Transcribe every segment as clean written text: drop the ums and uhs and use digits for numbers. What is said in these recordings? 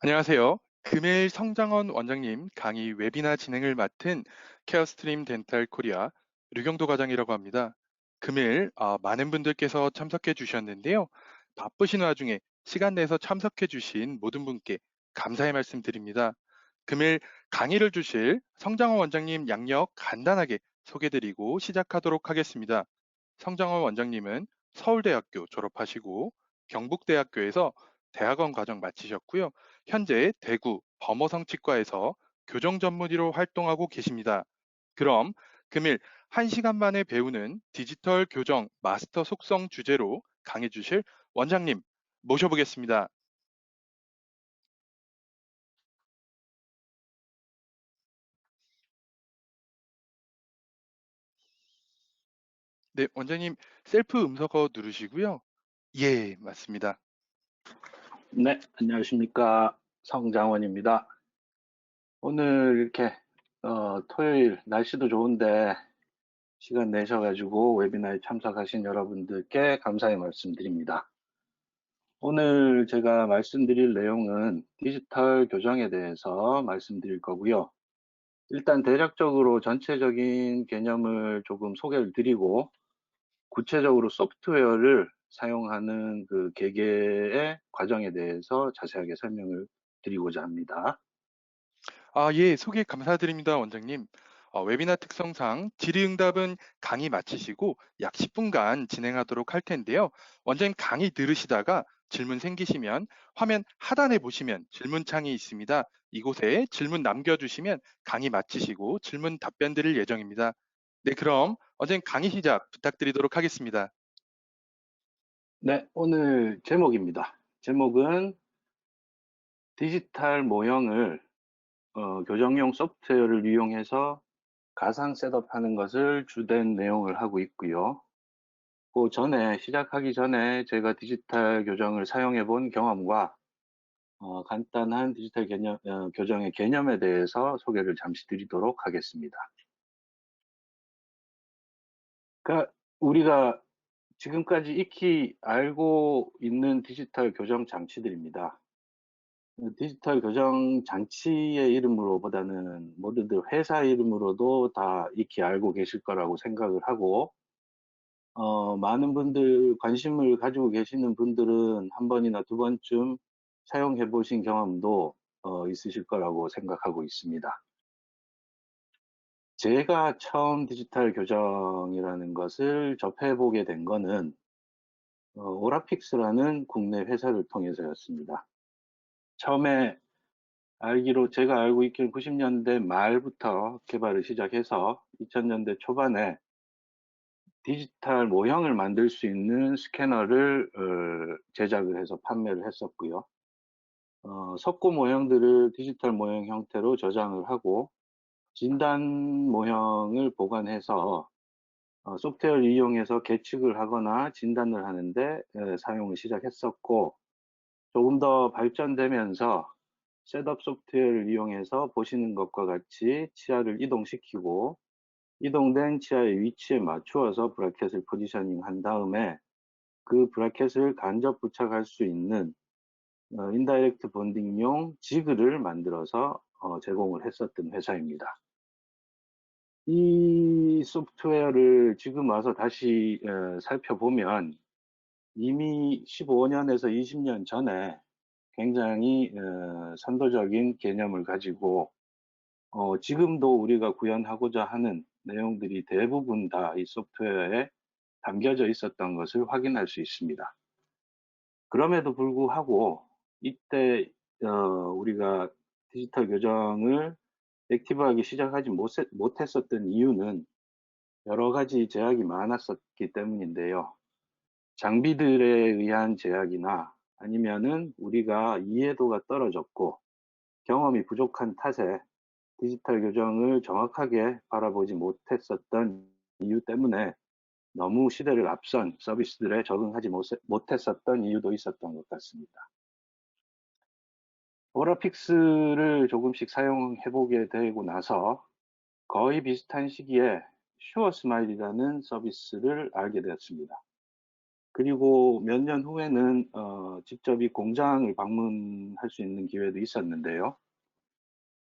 안녕하세요. 금일 성장원 원장님 강의 웨비나 진행을 맡은 케어스트림 덴탈 코리아 류경도 과장이라고 합니다. 금일 많은 분들께서 참석해 주셨는데요. 바쁘신 와중에 시간 내서 참석해 주신 모든 분께 감사의 말씀 드립니다. 금일 강의를 주실 성장원 원장님 양력 간단하게 소개드리고 시작하도록 하겠습니다. 성장원 원장님은 서울대학교 졸업하시고 경북대학교에서 대학원 과정 마치셨고요. 현재 대구 범어성치과에서 교정 전문의로 활동하고 계십니다. 그럼 금일 1시간 만에 배우는 디지털 교정 마스터 속성 주제로 강해 주실 원장님 모셔보겠습니다. 네, 원장님 셀프 음성어 누르시고요. 예, 맞습니다. 네, 안녕하십니까. 성장원입니다. 오늘 이렇게 토요일 날씨도 좋은데 시간 내셔가지고 웨비나에 참석하신 여러분들께 감사의 말씀드립니다. 오늘 제가 말씀드릴 내용은 디지털 교정에 대해서 말씀드릴 거고요. 일단 대략적으로 전체적인 개념을 조금 소개를 드리고 구체적으로 소프트웨어를 사용하는 그 개개의 과정에 대해서 자세하게 설명을 드리고자 합니다. 예, 소개 감사드립니다, 원장님. 웨비나 특성상 질의응답은 강의 마치시고 약 10분간 진행하도록 할 텐데요. 원장님 강의 들으시다가 질문 생기시면 화면 하단에 보시면 질문창이 있습니다. 이곳에 질문 남겨주시면 강의 마치시고 질문 답변 드릴 예정입니다. 네, 그럼 원장님 강의 시작 부탁드리도록 하겠습니다. 네, 오늘 제목입니다. 제목은 디지털 모형을 교정용 소프트웨어를 이용해서 가상 셋업하는 것을 주된 내용을 하고 있고요. 그 전에 시작하기 전에 제가 디지털 교정을 사용해 본 경험과 간단한 디지털 교정의 개념에 대해서 소개를 잠시 드리도록 하겠습니다. 그러니까 우리가 지금까지 익히 알고 있는 디지털 교정 장치들입니다. 디지털 교정 장치의 이름으로보다는 모두들 회사 이름으로도 다 익히 알고 계실 거라고 생각을 하고, 많은 분들, 관심을 가지고 계시는 분들은 한 번이나 두 번쯤 사용해 보신 경험도 있으실 거라고 생각하고 있습니다. 제가 처음 디지털 교정이라는 것을 접해보게 된 거는 오라픽스라는 국내 회사를 통해서였습니다. 처음에 제가 알고 있기는 90년대 말부터 개발을 시작해서 2000년대 초반에 디지털 모형을 만들 수 있는 스캐너를 제작을 해서 판매를 했었고요. 석고 모형들을 디지털 모형 형태로 저장을 하고 진단 모형을 보관해서 소프트웨어를 이용해서 계측을 하거나 진단을 하는데 사용을 시작했었고, 조금 더 발전되면서 셋업 소프트웨어를 이용해서 보시는 것과 같이 치아를 이동시키고 이동된 치아의 위치에 맞추어서 브라켓을 포지셔닝 한 다음에 그 브라켓을 간접 부착할 수 있는 인다이렉트 본딩용 지그를 만들어서 제공을 했었던 회사입니다. 이 소프트웨어를 지금 와서 다시 살펴보면 이미 15년에서 20년 전에 굉장히 선도적인 개념을 가지고 지금도 우리가 구현하고자 하는 내용들이 대부분 다 이 소프트웨어에 담겨져 있었던 것을 확인할 수 있습니다. 그럼에도 불구하고 이때 우리가 디지털 교정을 액티브하게 시작하지 못했었던 이유는 여러 가지 제약이 많았었기 때문인데요. 장비들에 의한 제약이나 아니면은 우리가 이해도가 떨어졌고 경험이 부족한 탓에 디지털 교정을 정확하게 바라보지 못했었던 이유 때문에 너무 시대를 앞선 서비스들에 적응하지 못했었던 이유도 있었던 것 같습니다. 오라픽스를 조금씩 사용해보게 되고 나서 거의 비슷한 시기에 슈어스마일이라는 서비스를 알게 되었습니다. 그리고 몇 년 후에는 직접 이 공장을 방문할 수 있는 기회도 있었는데요.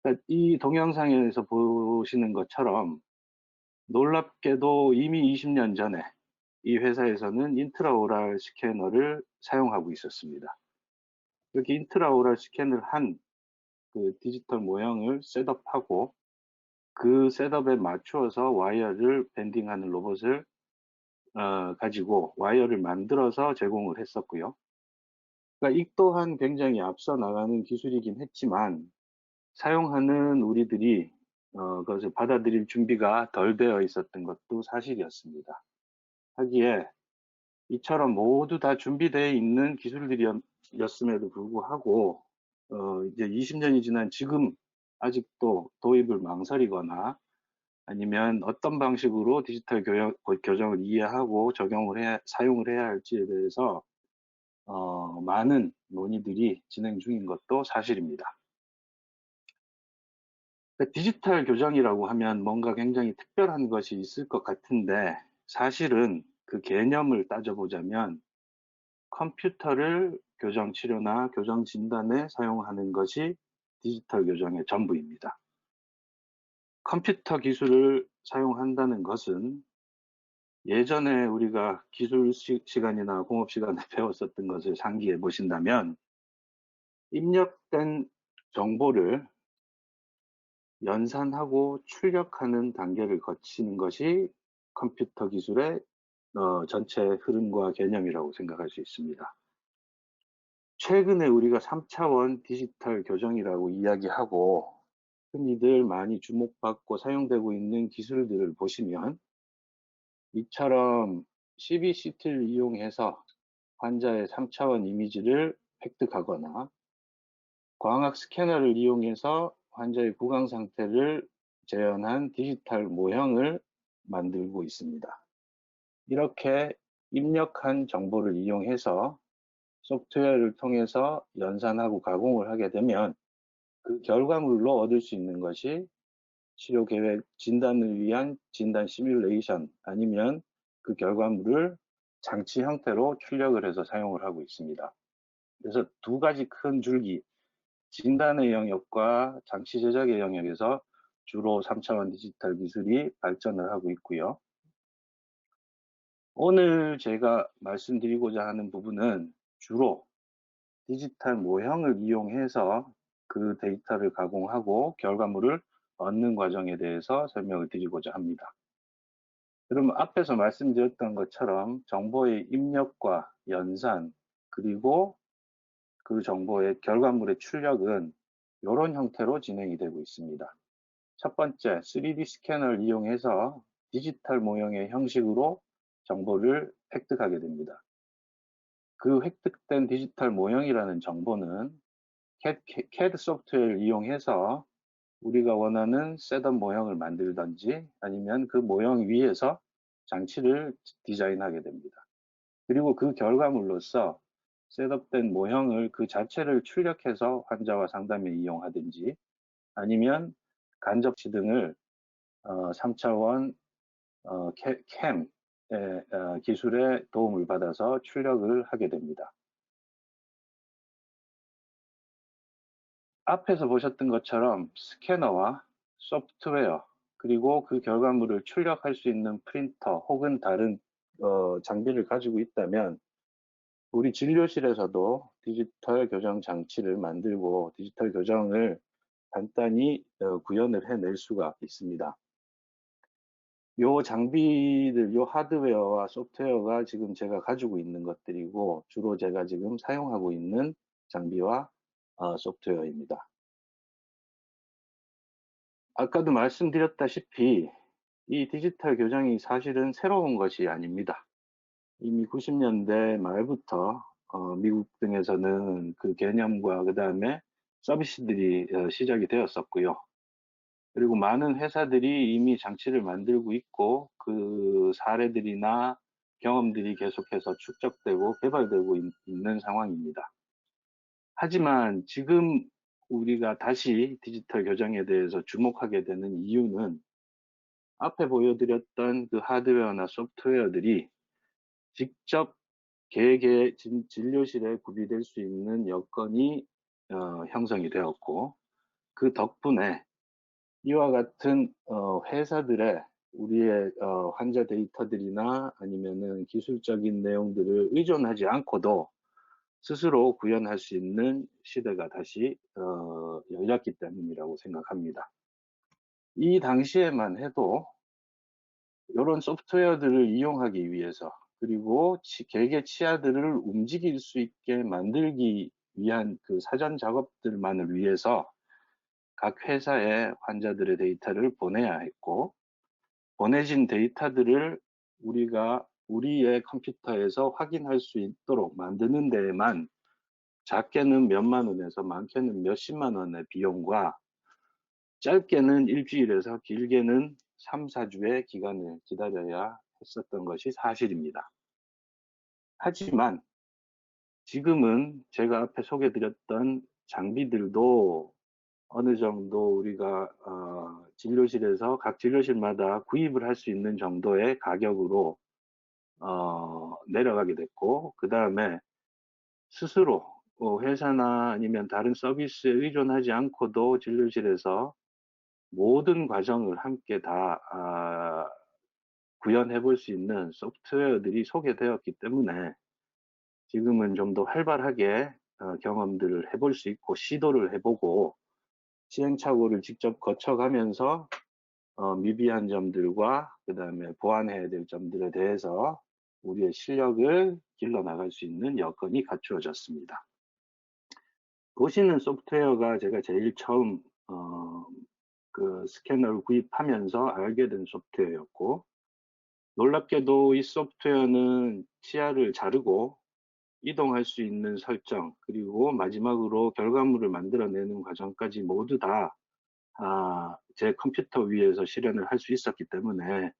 그러니까 이 동영상에서 보시는 것처럼 놀랍게도 이미 20년 전에 이 회사에서는 인트라오랄 스캐너를 사용하고 있었습니다. 이렇게 인트라오랄 스캔을 한 그 디지털 모형을 셋업하고 그 셋업에 맞추어서 와이어를 밴딩하는 로봇을 가지고 와이어를 만들어서 제공을 했었고요. 그러니까 이 또한 굉장히 앞서 나가는 기술이긴 했지만 사용하는 우리들이 그것을 받아들일 준비가 덜 되어 있었던 것도 사실이었습니다. 하기에 이처럼 모두 다 준비되어 있는 기술들이었음에도 불구하고 이제 20 년이 지난 지금 아직도 도입을 망설이거나 아니면 어떤 방식으로 디지털 교정을 이해하고 적용을 해야 사용을 해야 할지에 대해서 많은 논의들이 진행 중인 것도 사실입니다. 디지털 교정이라고 하면 뭔가 굉장히 특별한 것이 있을 것 같은데 사실은 그 개념을 따져보자면 컴퓨터를 교정 치료나 교정 진단에 사용하는 것이 디지털 교정의 전부입니다. 컴퓨터 기술을 사용한다는 것은 예전에 우리가 기술 시간이나 공업 시간에 배웠었던 것을 상기해 보신다면 입력된 정보를 연산하고 출력하는 단계를 거치는 것이 컴퓨터 기술의 전체 흐름과 개념이라고 생각할 수 있습니다. 최근에 우리가 3차원 디지털 교정이라고 이야기하고 흔히들 많이 주목받고 사용되고 있는 기술들을 보시면 이처럼 CBCT를 이용해서 환자의 3차원 이미지를 획득하거나 광학 스캐너를 이용해서 환자의 구강 상태를 재현한 디지털 모형을 만들고 있습니다. 이렇게 입력한 정보를 이용해서 소프트웨어를 통해서 연산하고 가공을 하게 되면 그 결과물로 얻을 수 있는 것이 치료 계획, 진단을 위한 진단 시뮬레이션 아니면 그 결과물을 장치 형태로 출력을 해서 사용을 하고 있습니다. 그래서 두 가지 큰 줄기, 진단의 영역과 장치 제작의 영역에서 주로 3차원 디지털 기술이 발전을 하고 있고요. 오늘 제가 말씀드리고자 하는 부분은 주로 디지털 모형을 이용해서 그 데이터를 가공하고 결과물을 얻는 과정에 대해서 설명을 드리고자 합니다. 그러면 앞에서 말씀드렸던 것처럼 정보의 입력과 연산, 그리고 그 정보의 결과물의 출력은 이런 형태로 진행이 되고 있습니다. 첫 번째, 3D 스캐너를 이용해서 디지털 모형의 형식으로 정보를 획득하게 됩니다. 그 획득된 디지털 모형이라는 정보는 CAD 소프트웨어를 이용해서 우리가 원하는 셋업 모형을 만들든지 아니면 그 모형 위에서 장치를 디자인하게 됩니다. 그리고 그 결과물로서 셋업된 모형을 그 자체를 출력해서 환자와 상담에 이용하든지 아니면 간접치 등을 3차원 캠 기술의 도움을 받아서 출력을 하게 됩니다. 앞에서 보셨던 것처럼 스캐너와 소프트웨어 그리고 그 결과물을 출력할 수 있는 프린터 혹은 다른 장비를 가지고 있다면 우리 진료실에서도 디지털 교정 장치를 만들고 디지털 교정을 간단히 구현을 해낼 수가 있습니다. 요 장비들, 요 하드웨어와 소프트웨어가 지금 제가 가지고 있는 것들이고 주로 제가 지금 사용하고 있는 장비와 소프트웨어입니다. 아까도 말씀드렸다시피 이 디지털 교정이 사실은 새로운 것이 아닙니다. 이미 90년대 말부터 미국 등에서는 그 개념과 그다음에 서비스들이 시작이 되었었고요. 그리고 많은 회사들이 이미 장치를 만들고 있고 그 사례들이나 경험들이 계속해서 축적되고 개발되고 있는 상황입니다. 하지만 지금 우리가 다시 디지털 교정에 대해서 주목하게 되는 이유는 앞에 보여드렸던 그 하드웨어나 소프트웨어들이 직접 개개 진료실에 구비될 수 있는 여건이 형성이 되었고, 그 덕분에 이와 같은 회사들의 우리의 환자 데이터들이나 아니면은 기술적인 내용들을 의존하지 않고도 스스로 구현할 수 있는 시대가 다시 열렸기 때문이라고 생각합니다. 이 당시에만 해도 요런 소프트웨어들을 이용하기 위해서, 그리고 개개 치아들을 움직일 수 있게 만들기 위한 그 사전 작업들만을 위해서 각 회사에 환자들의 데이터를 보내야 했고, 보내진 데이터들을 우리가 우리의 컴퓨터에서 확인할 수 있도록 만드는 데에만 작게는 몇만 원에서 많게는 몇십만 원의 비용과, 짧게는 일주일에서 길게는 3-4주의 기간을 기다려야 했었던 것이 사실입니다. 하지만 지금은 제가 앞에 소개 드렸던 장비들도 어느 정도 우리가 진료실에서 각 진료실마다 구입을 할 수 있는 정도의 가격으로 내려가게 됐고, 그다음에 스스로 회사나 아니면 다른 서비스에 의존하지 않고도 진료실에서 모든 과정을 함께 다 구현해 볼 수 있는 소프트웨어들이 소개되었기 때문에 지금은 좀 더 활발하게 경험들을 해볼 수 있고, 시도를 해보고 시행착오를 직접 거쳐가면서 미비한 점들과 그다음에 보완해야 될 점들에 대해서 우리의 실력을 길러나갈 수 있는 여건이 갖추어졌습니다. 보시는 소프트웨어가 제가 제일 처음 그 스캐너를 구입하면서 알게 된 소프트웨어였고, 놀랍게도 이 소프트웨어는 치아를 자르고 이동할 수 있는 설정, 그리고 마지막으로 결과물을 만들어내는 과정까지 모두 다 제 컴퓨터 위에서 실현을 할 수 있었기 때문에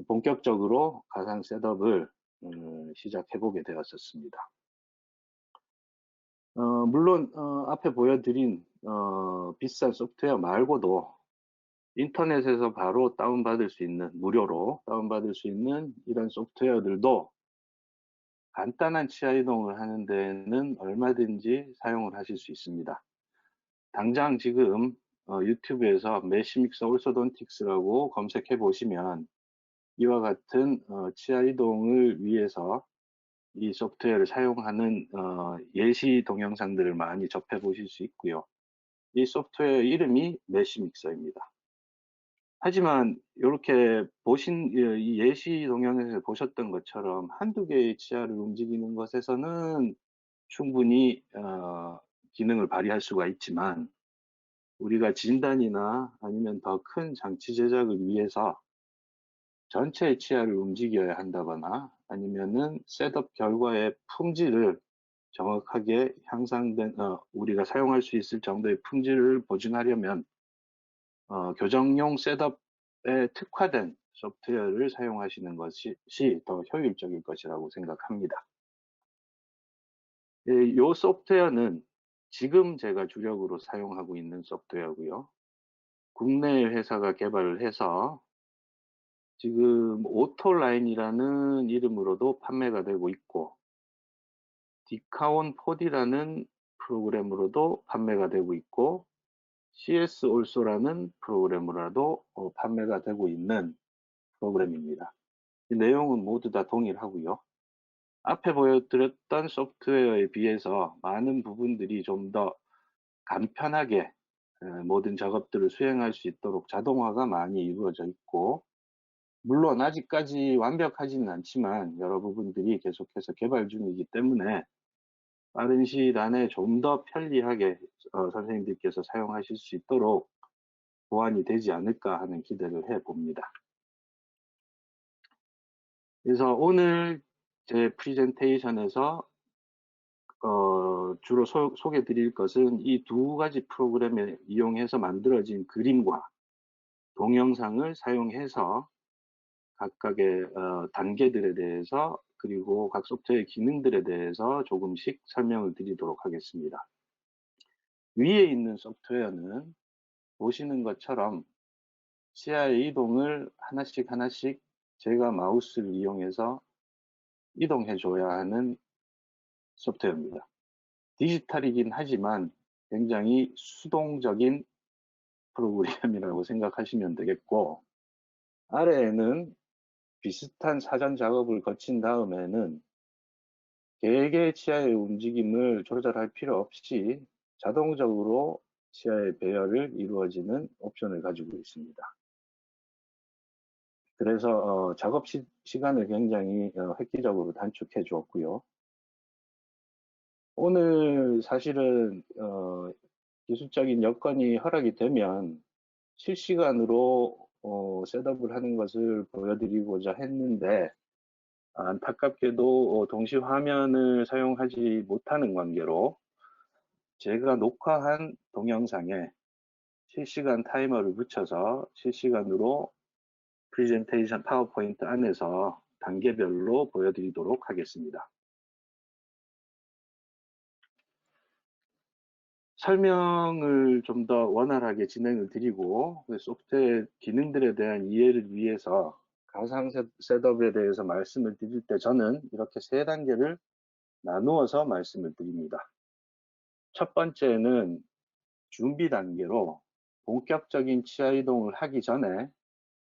본격적으로 가상 셋업을 시작해 보게 되었었습니다. 물론 앞에 보여드린 비싼 소프트웨어 말고도 인터넷에서 바로 다운받을 수 있는, 무료로 다운받을 수 있는 이런 소프트웨어들도 간단한 치아 이동을 하는 데에는 얼마든지 사용을 하실 수 있습니다. 당장 지금 유튜브에서 메시믹스 올소돈틱스라고 검색해 보시면 이와 같은 치아 이동을 위해서 이 소프트웨어를 사용하는 예시 동영상들을 많이 접해 보실 수 있고요. 이 소프트웨어 이름이 메시믹서입니다. 하지만 이렇게 보신 이 예시 동영상에서 보셨던 것처럼 한두 개의 치아를 움직이는 것에서는 충분히 기능을 발휘할 수가 있지만, 우리가 진단이나 아니면 더 큰 장치 제작을 위해서 전체의 치아를 움직여야 한다거나, 아니면은 셋업 결과의 품질을 정확하게 향상된 우리가 사용할 수 있을 정도의 품질을 보증하려면 교정용 셋업에 특화된 소프트웨어를 사용하시는 것이 더 효율적일 것이라고 생각합니다. 이 소프트웨어는 지금 제가 주력으로 사용하고 있는 소프트웨어고요. 국내 회사가 개발을 해서 지금 오토라인이라는 이름으로도 판매가 되고 있고, 디카온 4D라는 프로그램으로도 판매가 되고 있고, CS 올소라는 프로그램으로도 판매가 되고 있는 프로그램입니다. 이 내용은 모두 다 동일하고요. 앞에 보여드렸던 소프트웨어에 비해서 많은 부분들이 좀 더 간편하게 모든 작업들을 수행할 수 있도록 자동화가 많이 이루어져 있고, 물론 아직까지 완벽하지는 않지만 여러 부분들이 계속해서 개발 중이기 때문에 빠른 시일 안에 좀 더 편리하게 선생님들께서 사용하실 수 있도록 보완이 되지 않을까 하는 기대를 해봅니다. 그래서 오늘 제 프레젠테이션에서 주로 소개 드릴 것은 이 두 가지 프로그램을 이용해서 만들어진 그림과 동영상을 사용해서 각각의 단계들에 대해서, 그리고 각 소프트웨어 기능들에 대해서 조금씩 설명을 드리도록 하겠습니다. 위에 있는 소프트웨어는 보시는 것처럼 치아의 이동을 하나씩 하나씩 제가 마우스를 이용해서 이동해 줘야 하는 소프트웨어입니다. 디지털이긴 하지만 굉장히 수동적인 프로그램이라고 생각하시면 되겠고, 아래에는 비슷한 사전 작업을 거친 다음에는 개의 치아의 움직임을 조절할 필요 없이 자동적으로 치아의 배열을 이루어지는 옵션을 가지고 있습니다. 그래서 작업 시간을 굉장히 획기적으로 단축해 주었고요. 오늘 사실은 기술적인 여건이 허락이 되면 실시간으로 셋업을 하는 것을 보여드리고자 했는데, 안타깝게도 동시 화면을 사용하지 못하는 관계로 제가 녹화한 동영상에 실시간 타이머를 붙여서 실시간으로 프레젠테이션 파워포인트 안에서 단계별로 보여드리도록 하겠습니다. 설명을 좀 더 원활하게 진행을 드리고 소프트웨어 기능들에 대한 이해를 위해서 가상 셋업에 대해서 말씀을 드릴 때 저는 이렇게 세 단계를 나누어서 말씀을 드립니다. 첫 번째는 준비 단계로 본격적인 치아 이동을 하기 전에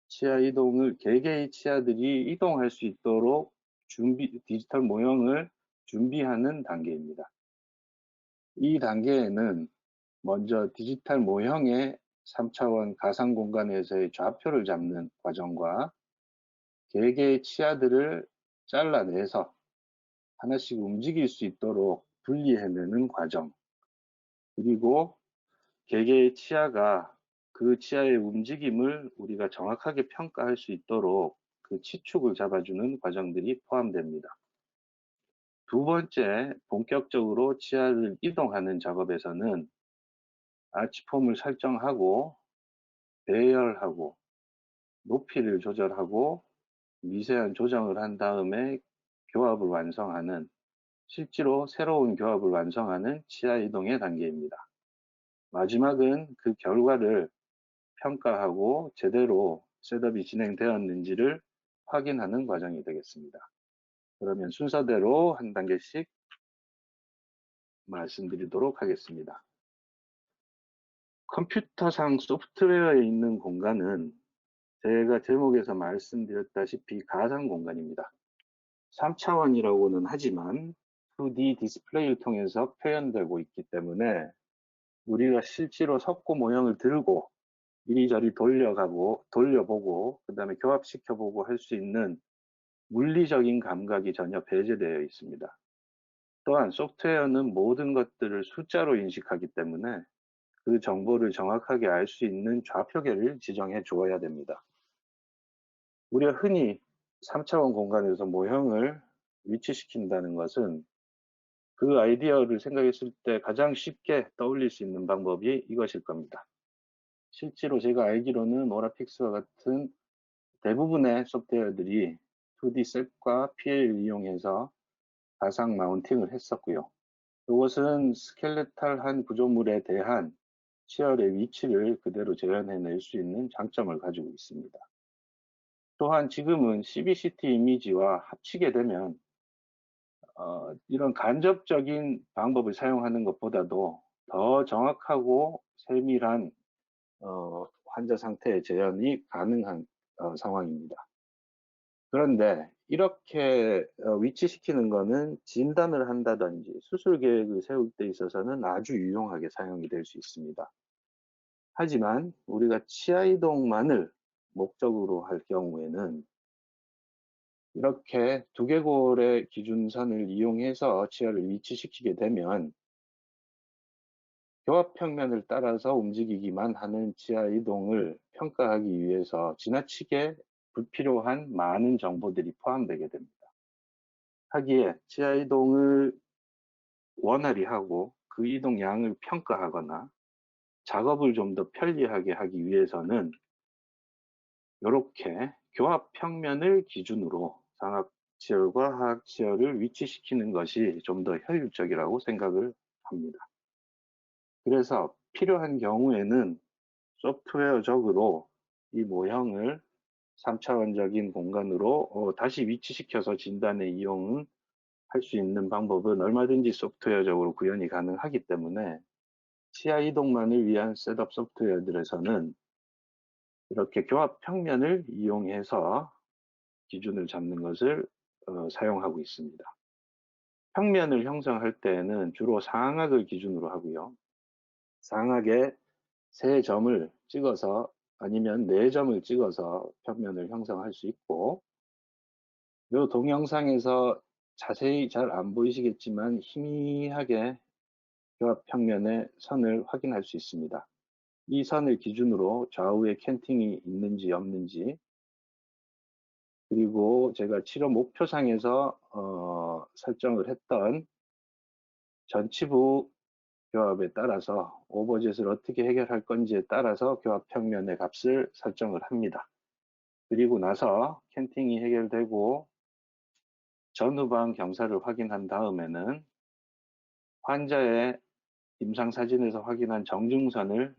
치아 이동을 개개의 치아들이 이동할 수 있도록 디지털 모형을 준비하는 단계입니다. 이 단계에는 먼저 디지털 모형의 3차원 가상 공간에서의 좌표를 잡는 과정과 개개의 치아들을 잘라내서 하나씩 움직일 수 있도록 분리해내는 과정, 그리고 개개의 치아가 그 치아의 움직임을 우리가 정확하게 평가할 수 있도록 그 치축을 잡아주는 과정들이 포함됩니다. 두 번째, 본격적으로 치아를 이동하는 작업에서는 아치폼을 설정하고 배열하고 높이를 조절하고 미세한 조정을 한 다음에 교합을 완성하는, 실제로 새로운 교합을 완성하는 치아 이동의 단계입니다. 마지막은 그 결과를 평가하고 제대로 셋업이 진행되었는지를 확인하는 과정이 되겠습니다. 그러면 순서대로 한 단계씩 말씀드리도록 하겠습니다. 컴퓨터상 소프트웨어에 있는 공간은 제가 제목에서 말씀드렸다시피 가상 공간입니다. 3차원이라고는 하지만 2D 디스플레이를 통해서 표현되고 있기 때문에 우리가 실제로 석고 모형을 들고 이리저리 돌려보고 그 다음에 교합시켜보고 할 수 있는 물리적인 감각이 전혀 배제되어 있습니다. 또한 소프트웨어는 모든 것들을 숫자로 인식하기 때문에 그 정보를 정확하게 알 수 있는 좌표계를 지정해 주어야 됩니다. 우리가 흔히 3차원 공간에서 모형을 위치시킨다는 것은 그 아이디어를 생각했을 때 가장 쉽게 떠올릴 수 있는 방법이 이것일 겁니다. 실제로 제가 알기로는 오라픽스와 같은 대부분의 소프트웨어들이 2D 셋과 PL을 이용해서 가상 마운팅을 했었고요. 이것은 스켈레탈한 구조물에 대한 치열의 위치를 그대로 재현해낼 수 있는 장점을 가지고 있습니다. 또한 지금은 CBCT 이미지와 합치게 되면 이런 간접적인 방법을 사용하는 것보다도 더 정확하고 세밀한 환자 상태의 재현이 가능한 상황입니다. 그런데 이렇게 위치시키는 것은 진단을 한다든지 수술 계획을 세울 때 있어서는 아주 유용하게 사용이 될 수 있습니다. 하지만 우리가 치아 이동만을 목적으로 할 경우에는 이렇게 두개골의 기준선을 이용해서 치아를 위치시키게 되면 교합 평면을 따라서 움직이기만 하는 치아 이동을 평가하기 위해서 지나치게 불필요한 많은 정보들이 포함되게 됩니다. 하기에 치아 이동을 원활히 하고 그 이동 양을 평가하거나 작업을 좀 더 편리하게 하기 위해서는 이렇게 교합 평면을 기준으로 상악치열과 하악치열을 위치시키는 것이 좀 더 효율적이라고 생각을 합니다. 그래서 필요한 경우에는 소프트웨어적으로 이 모형을 3차원적인 공간으로 다시 위치시켜서 진단에 이용할 수 있는 방법은 얼마든지 소프트웨어적으로 구현이 가능하기 때문에 치아 이동만을 위한 셋업 소프트웨어들에서는 이렇게 교합 평면을 이용해서 기준을 잡는 것을 사용하고 있습니다. 평면을 형성할 때에는 주로 상악을 기준으로 하고요. 상악에 3점을 찍어서 아니면 4점을 찍어서 평면을 형성할 수 있고, 이 동영상에서 자세히 잘 안 보이시겠지만 희미하게 교합 평면의 선을 확인할 수 있습니다. 이 선을 기준으로 좌우에 캔팅이 있는지 없는지, 그리고 제가 치료 목표상에서 설정을 했던 전치부 교합에 따라서 오버젯을 어떻게 해결할 건지에 따라서 교합 평면의 값을 설정을 합니다. 그리고 나서 캔팅이 해결되고 전후방 경사를 확인한 다음에는 환자의 임상사진에서 확인한 정중선을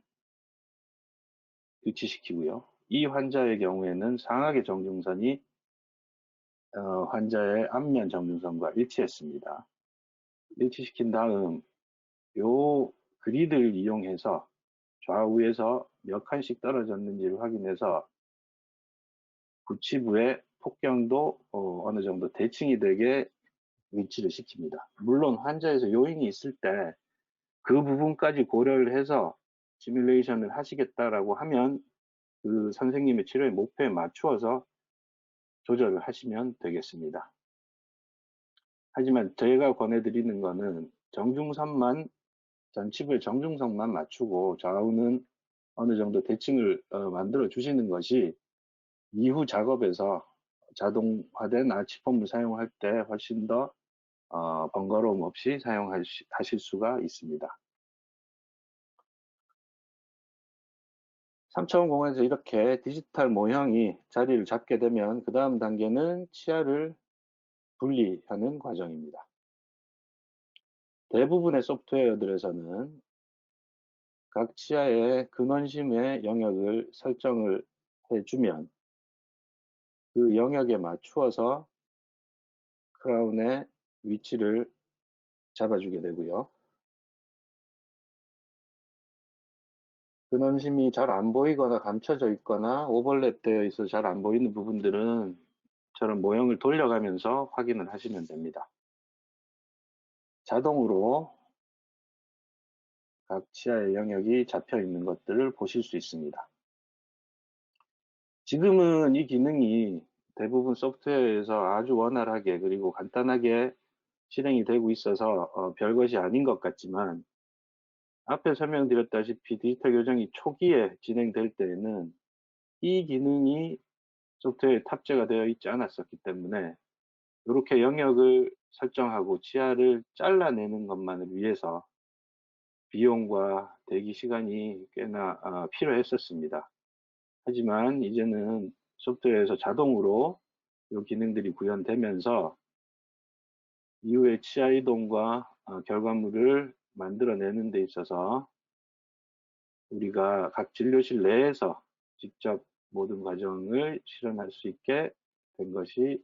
위치시키고요. 이 환자의 경우에는 상악의 정중선이 환자의 앞면 정중선과 일치했습니다. 일치시킨 다음 요 그리드를 이용해서 좌우에서 몇 칸씩 떨어졌는지를 확인해서 구치부의 폭경도 어느 정도 대칭이 되게 위치를 시킵니다. 물론 환자에서 요인이 있을 때 그 부분까지 고려를 해서 시뮬레이션을 하시겠다라고 하면 그 선생님의 치료의 목표에 맞추어서 조절을 하시면 되겠습니다. 하지만 제가 권해드리는 거는 정중선만, 전치부의 정중선만 맞추고 좌우는 어느 정도 대칭을 만들어 주시는 것이 이후 작업에서 자동화된 아치폼을 사용할 때 훨씬 더 번거로움 없이 사용하실 수가 있습니다. 3차원 공간에서 이렇게 디지털 모형이 자리를 잡게 되면 그 다음 단계는 치아를 분리하는 과정입니다. 대부분의 소프트웨어들에서는 각 치아의 근원심의 영역을 설정을 해주면 그 영역에 맞추어서 크라운의 위치를 잡아주게 되고요. 근원심이 잘 안 보이거나 감춰져 있거나 오버랩되어 있어서 잘 안 보이는 부분들은 저런 모형을 돌려가면서 확인을 하시면 됩니다. 자동으로 각 치아의 영역이 잡혀 있는 것들을 보실 수 있습니다. 지금은 이 기능이 대부분 소프트웨어에서 아주 원활하게 그리고 간단하게 실행이 되고 있어서 별것이 아닌 것 같지만 앞에 설명드렸다시피 디지털 교정이 초기에 진행될 때에는 이 기능이 소프트웨어에 탑재가 되어 있지 않았었기 때문에 이렇게 영역을 설정하고 치아를 잘라내는 것만을 위해서 비용과 대기 시간이 꽤나 필요했었습니다. 하지만 이제는 소프트웨어에서 자동으로 이 기능들이 구현되면서 이후에 치아 이동과 결과물을 만들어내는 데 있어서 우리가 각 진료실 내에서 직접 모든 과정을 실현할 수 있게 된 것이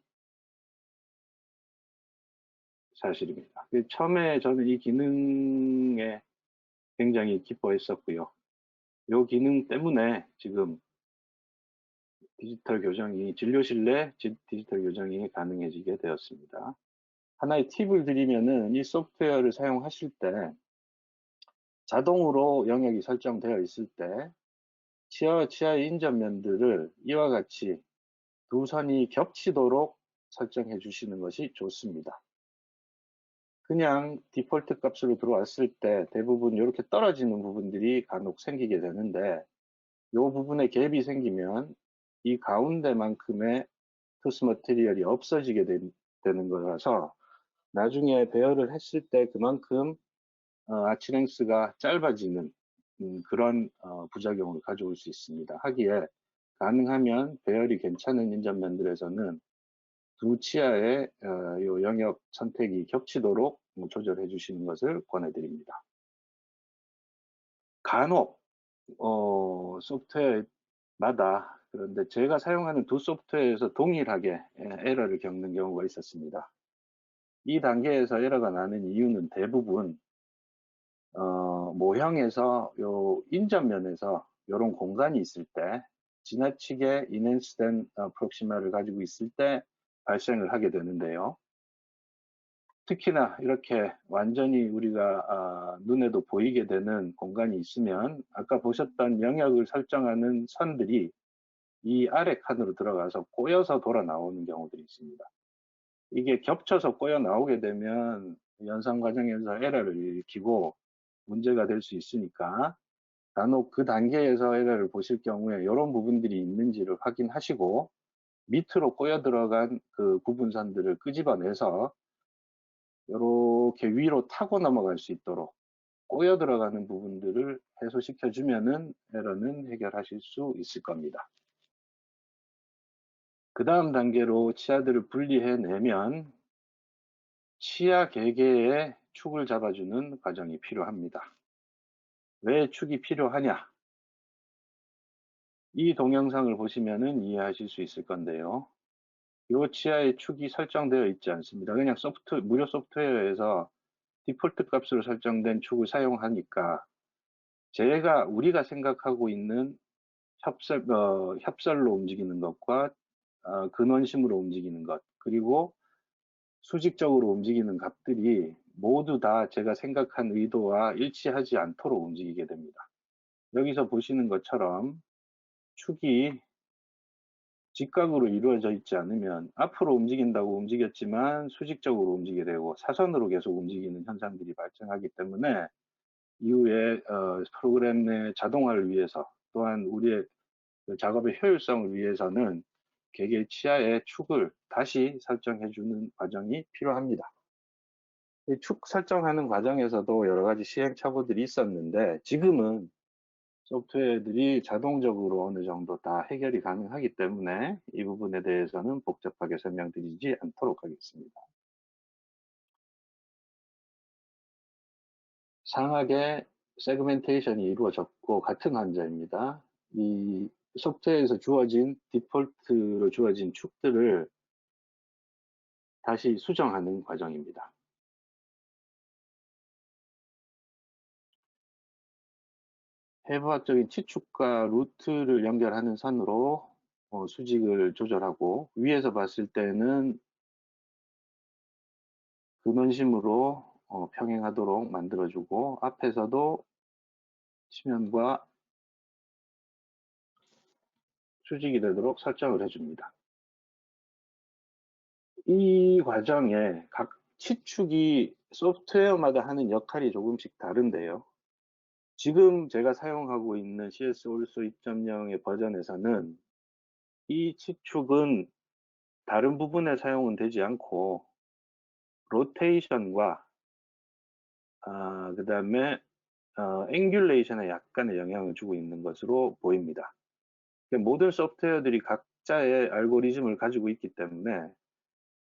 사실입니다. 처음에 저는 이 기능에 굉장히 기뻐했었고요. 이 기능 때문에 지금 디지털 교정이 진료실 내 디지털 교정이 가능해지게 되었습니다. 하나의 팁을 드리면은 이 소프트웨어를 사용하실 때 자동으로 영역이 설정되어 있을 때 치아의 인접면들을 이와 같이 두 선이 겹치도록 설정해 주시는 것이 좋습니다. 그냥 디폴트 값으로 들어왔을 때 대부분 이렇게 떨어지는 부분들이 간혹 생기게 되는데 이 부분에 갭이 생기면 이 가운데만큼의 투스 머티리얼이 없어지게 되는 거라서 나중에 배열을 했을 때 그만큼 아치랭스가 짧아지는 그런 부작용을 가져올 수 있습니다. 하기에 가능하면 배열이 괜찮은 인접면들에서는 두 치아의 요 영역 선택이 겹치도록 조절해 주시는 것을 권해드립니다. 간혹 소프트웨어마다 그런데 제가 사용하는 두 소프트웨어에서 동일하게 에러를 겪는 경우가 있었습니다. 이 단계에서 에러가 나는 이유는 대부분 모형에서 요 인접면에서 요런 공간이 있을 때 지나치게 인핸스된 프록시마를 가지고 있을 때 발생을 하게 되는데요. 특히나 이렇게 완전히 우리가 눈에도 보이게 되는 공간이 있으면 아까 보셨던 영역을 설정하는 선들이 이 아래 칸으로 들어가서 꼬여서 돌아 나오는 경우들이 있습니다. 이게 겹쳐서 꼬여 나오게 되면 연산 과정에서 에러를 일으키고 문제가 될 수 있으니까 간혹 그 단계에서 에러를 보실 경우에 이런 부분들이 있는지를 확인하시고 밑으로 꼬여 들어간 그 구분선들을 끄집어내서 이렇게 위로 타고 넘어갈 수 있도록 꼬여 들어가는 부분들을 해소시켜 주면은 에러는 해결하실 수 있을 겁니다. 그 다음 단계로 치아들을 분리해 내면 치아 개개의 축을 잡아주는 과정이 필요합니다. 왜 축이 필요하냐? 이 동영상을 보시면은 이해하실 수 있을 건데요. 이 치아의 축이 설정되어 있지 않습니다. 그냥 무료 소프트웨어에서 디폴트 값으로 설정된 축을 사용하니까 우리가 생각하고 있는 협설로 움직이는 것과 근원심으로 움직이는 것, 그리고 수직적으로 움직이는 값들이 모두 다 제가 생각한 의도와 일치하지 않도록 움직이게 됩니다. 여기서 보시는 것처럼 축이 직각으로 이루어져 있지 않으면 앞으로 움직인다고 움직였지만 수직적으로 움직이게 되고 사선으로 계속 움직이는 현상들이 발생하기 때문에 이후에 프로그램 내 자동화를 위해서 또한 우리의 그 작업의 효율성을 위해서는 개개 치아의 축을 다시 설정해 주는 과정이 필요합니다. 이 축 설정하는 과정에서도 여러 가지 시행착오들이 있었는데 지금은 소프트웨어들이 자동적으로 어느 정도 다 해결이 가능하기 때문에 이 부분에 대해서는 복잡하게 설명드리지 않도록 하겠습니다. 상하게 세그멘테이션이 이루어졌고 같은 환자입니다. 이 소프트웨어에서 주어진 디폴트로 주어진 축들을 다시 수정하는 과정입니다. 해부학적인 치축과 루트를 연결하는 선으로 수직을 조절하고 위에서 봤을 때는 근원심으로 평행하도록 만들어주고 앞에서도 치면과 수직이 되도록 설정을 해줍니다. 이 과정에 각 치축이 소프트웨어마다 하는 역할이 조금씩 다른데요. 지금 제가 사용하고 있는 CS 올소 2.0의 버전에서는 이 치축은 다른 부분에 사용은 되지 않고 로테이션과 그다음에 앵귤레이션에 약간의 영향을 주고 있는 것으로 보입니다. 모든 소프트웨어들이 각자의 알고리즘을 가지고 있기 때문에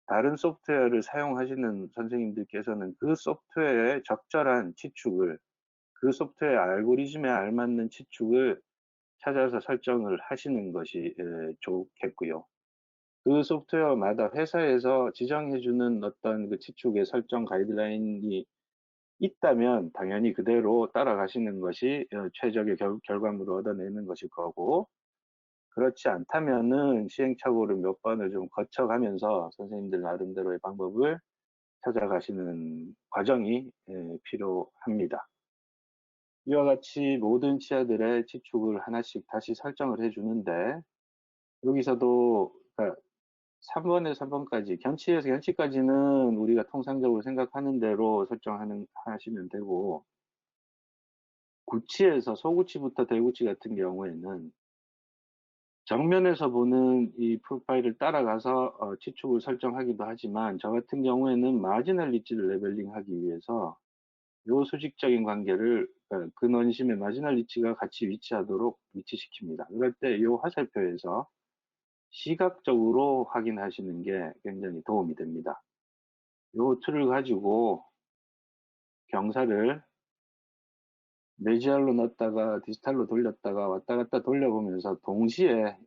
다른 소프트웨어를 사용하시는 선생님들께서는 그 소프트웨어의 적절한 치축을 그 소프트웨어 알고리즘에 알맞는 치축을 찾아서 설정을 하시는 것이 좋겠고요. 그 소프트웨어마다 회사에서 지정해 주는 어떤 그 치축의 설정 가이드라인이 있다면 당연히 그대로 따라가시는 것이 최적의 결과물을 얻어내는 것일 거고 그렇지 않다면은 시행착오를 몇 번을 좀 거쳐가면서 선생님들 나름대로의 방법을 찾아가시는 과정이 필요합니다. 이와 같이 모든 치아들의 치축을 하나씩 다시 설정을 해 주는데 여기서도 그러니까 3번에서 3번까지 견치에서 견치까지는 우리가 통상적으로 생각하는 대로 하시면 되고 구치에서 소구치부터 대구치 같은 경우에는 정면에서 보는 이 프로파일을 따라가서 치축을 설정하기도 하지만 저 같은 경우에는 마지널 리치를 레벨링하기 위해서 요 수직적인 관계를 근원심의 마지널 리치가 같이 위치하도록 위치시킵니다. 그럴 때 요 화살표에서 시각적으로 확인하시는 게 굉장히 도움이 됩니다. 요 툴을 가지고 경사를 매지알로 넣었다가 디지털로 돌렸다가 왔다 갔다 돌려보면서 동시에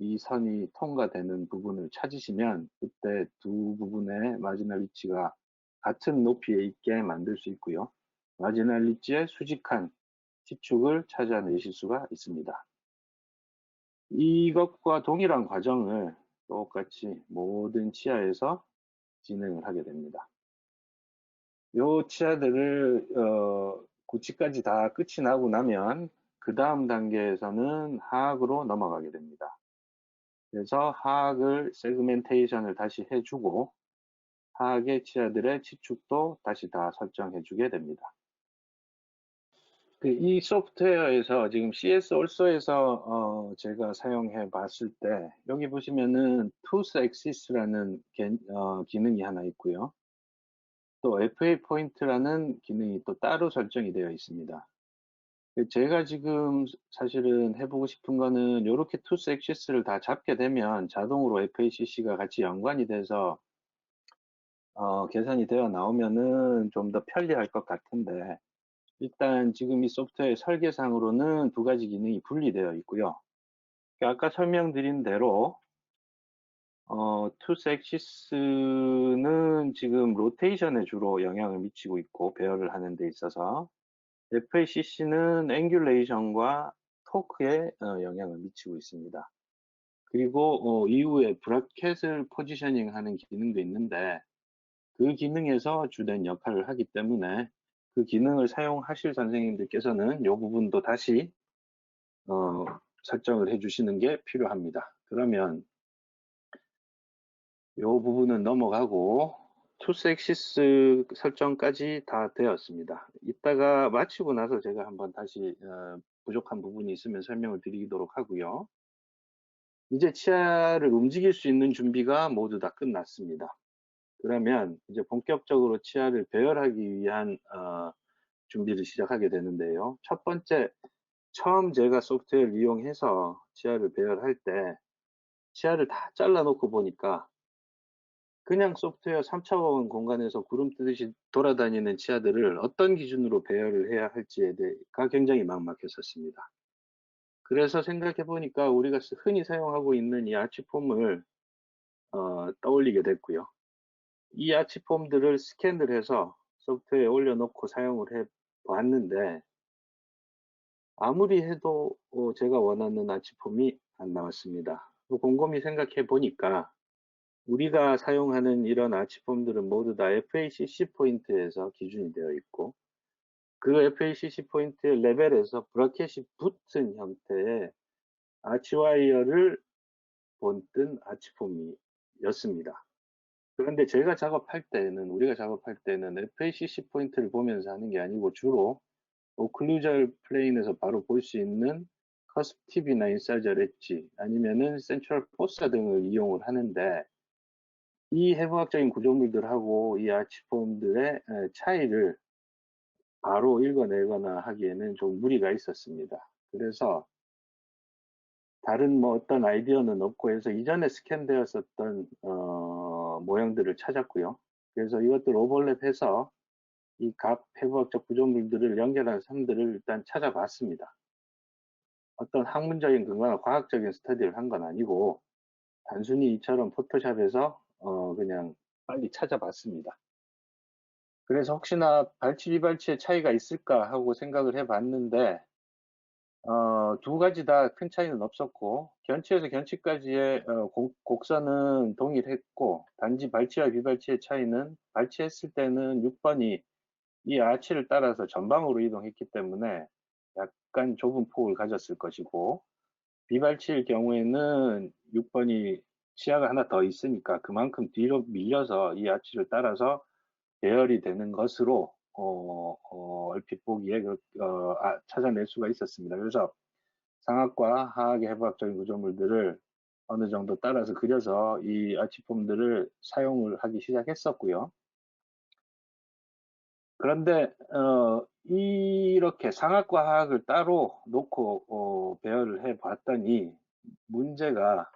이 선이 통과되는 부분을 찾으시면 그때 두 부분의 마지널 리치가 같은 높이에 있게 만들 수 있고요. 마지널 리치의 수직한 치축을 찾아내실 수가 있습니다. 이것과 동일한 과정을 똑같이 모든 치아에서 진행을 하게 됩니다. 요 치아들을 구치까지 다 끝이 나고 나면 그 다음 단계에서는 하악으로 넘어가게 됩니다. 그래서 하악을 세그멘테이션을 다시 해주고 하악의 치아들의 치축도 다시 다 설정해주게 됩니다. 이 소프트웨어에서 지금 CS 올소에서 제가 사용해 봤을 때 여기 보시면은 Tooth Axis라는 기능이 하나 있고요. 또 FA 포인트라는 기능이 또 따로 설정이 되어 있습니다. 제가 지금 사실은 해보고 싶은 거는 이렇게 투스 액시스를 다 잡게 되면 자동으로 FACC가 같이 연관이 돼서 계산이 되어 나오면은 좀 더 편리할 것 같은데 일단 지금 이 소프트웨어 설계상으로는 두 가지 기능이 분리되어 있고요. 아까 설명드린 대로 투스 액시스는 지금 로테이션에 주로 영향을 미치고 있고 배열을 하는 데 있어서 FACC는 앵귤레이션과 토크에 영향을 미치고 있습니다. 그리고 이후에 브라켓을 포지셔닝하는 기능도 있는데 그 기능에서 주된 역할을 하기 때문에 그 기능을 사용하실 선생님들께서는 이 부분도 다시 설정을 해주시는 게 필요합니다. 그러면 이 부분은 넘어가고 투스 액시스 설정까지 다 되었습니다. 이따가 마치고 나서 제가 한번 다시 부족한 부분이 있으면 설명을 드리도록 하고요. 이제 치아를 움직일 수 있는 준비가 모두 다 끝났습니다. 그러면 이제 본격적으로 치아를 배열하기 위한 준비를 시작하게 되는데요. 첫 번째, 처음 제가 소프트웨어를 이용해서 치아를 배열할 때 치아를 다 잘라 놓고 보니까 그냥 소프트웨어 3차원 공간에서 구름 뜨듯이 돌아다니는 치아들을 어떤 기준으로 배열을 해야 할지에 대해가 굉장히 막막했었습니다. 그래서 생각해 보니까 우리가 흔히 사용하고 있는 이 아치폼을 떠올리게 됐고요. 이 아치폼들을 스캔을 해서 소프트웨어에 올려놓고 사용을 해 봤는데 아무리 해도 제가 원하는 아치폼이 안 나왔습니다. 곰곰이 생각해 보니까 우리가 사용하는 이런 아치폼들은 모두 다 FACC 포인트에서 기준이 되어 있고 그 FACC 포인트의 레벨에서 브라켓이 붙은 형태의 아치와이어를 본뜬 아치폼이었습니다. 그런데 제가 작업할 때는 우리가 작업할 때는 FACC 포인트를 보면서 하는 게 아니고 주로 오클루절 플레인에서 바로 볼 수 있는 커스프 팁이나 인사이저 엣지 아니면은 센트럴 포사 등을 이용을 하는데 이 해부학적인 구조물들하고 이 아치폼들의 차이를 바로 읽어내거나 하기에는 좀 무리가 있었습니다. 그래서 다른 뭐 어떤 아이디어는 없고 해서 이전에 스캔되었었던 모형들을 찾았고요. 그래서 이것들 오버랩해서 이 각 해부학적 구조물들을 연결한 선들을 일단 찾아봤습니다. 어떤 학문적인 근거나 과학적인 스터디를 한 건 아니고 단순히 이처럼 포토샵에서 그냥 빨리 찾아봤습니다. 그래서 혹시나 발치 비발치의 차이가 있을까 하고 생각을 해봤는데 두 가지 다 큰 차이는 없었고 견치에서 견치까지의 곡선은 동일했고 단지 발치와 비발치의 차이는 발치했을 때는 6번이 이 아치를 따라서 전방으로 이동했기 때문에 약간 좁은 폭을 가졌을 것이고 비발치일 경우에는 6번이 시야가 하나 더 있으니까 그만큼 뒤로 밀려서 이 아치를 따라서 배열이 되는 것으로 얼핏 보기에 찾아낼 수가 있었습니다. 그래서 상악과 하악의 해부학적인 구조물들을 어느 정도 따라서 그려서 이 아치폼들을 사용을 하기 시작했었고요. 그런데 이렇게 상악과 하악을 따로 놓고 배열을 해 봤더니 문제가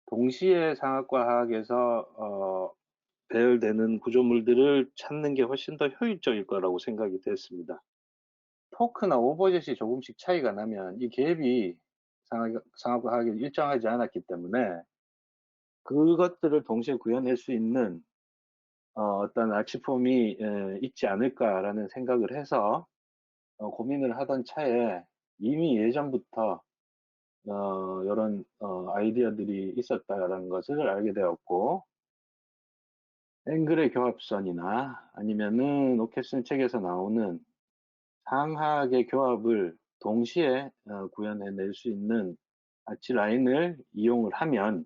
동시에 상악과 하악에서 배열되는 구조물들을 찾는 게 훨씬 더 효율적일 거라고 생각이 됐습니다. 토크나 오버젯이 조금씩 차이가 나면 이 갭이 상하과 하악이 일정하지 않았기 때문에 그것들을 동시에 구현할 수 있는 어떤 아치폼이 있지 않을까라는 생각을 해서 고민을 하던 차에 이미 예전부터 요런 아이디어들이 있었다라는 것을 알게 되었고, 앵글의 교합선이나 아니면은 오케슨 책에서 나오는 상하악의 교합을 동시에 구현해낼 수 있는 아치 라인을 이용을 하면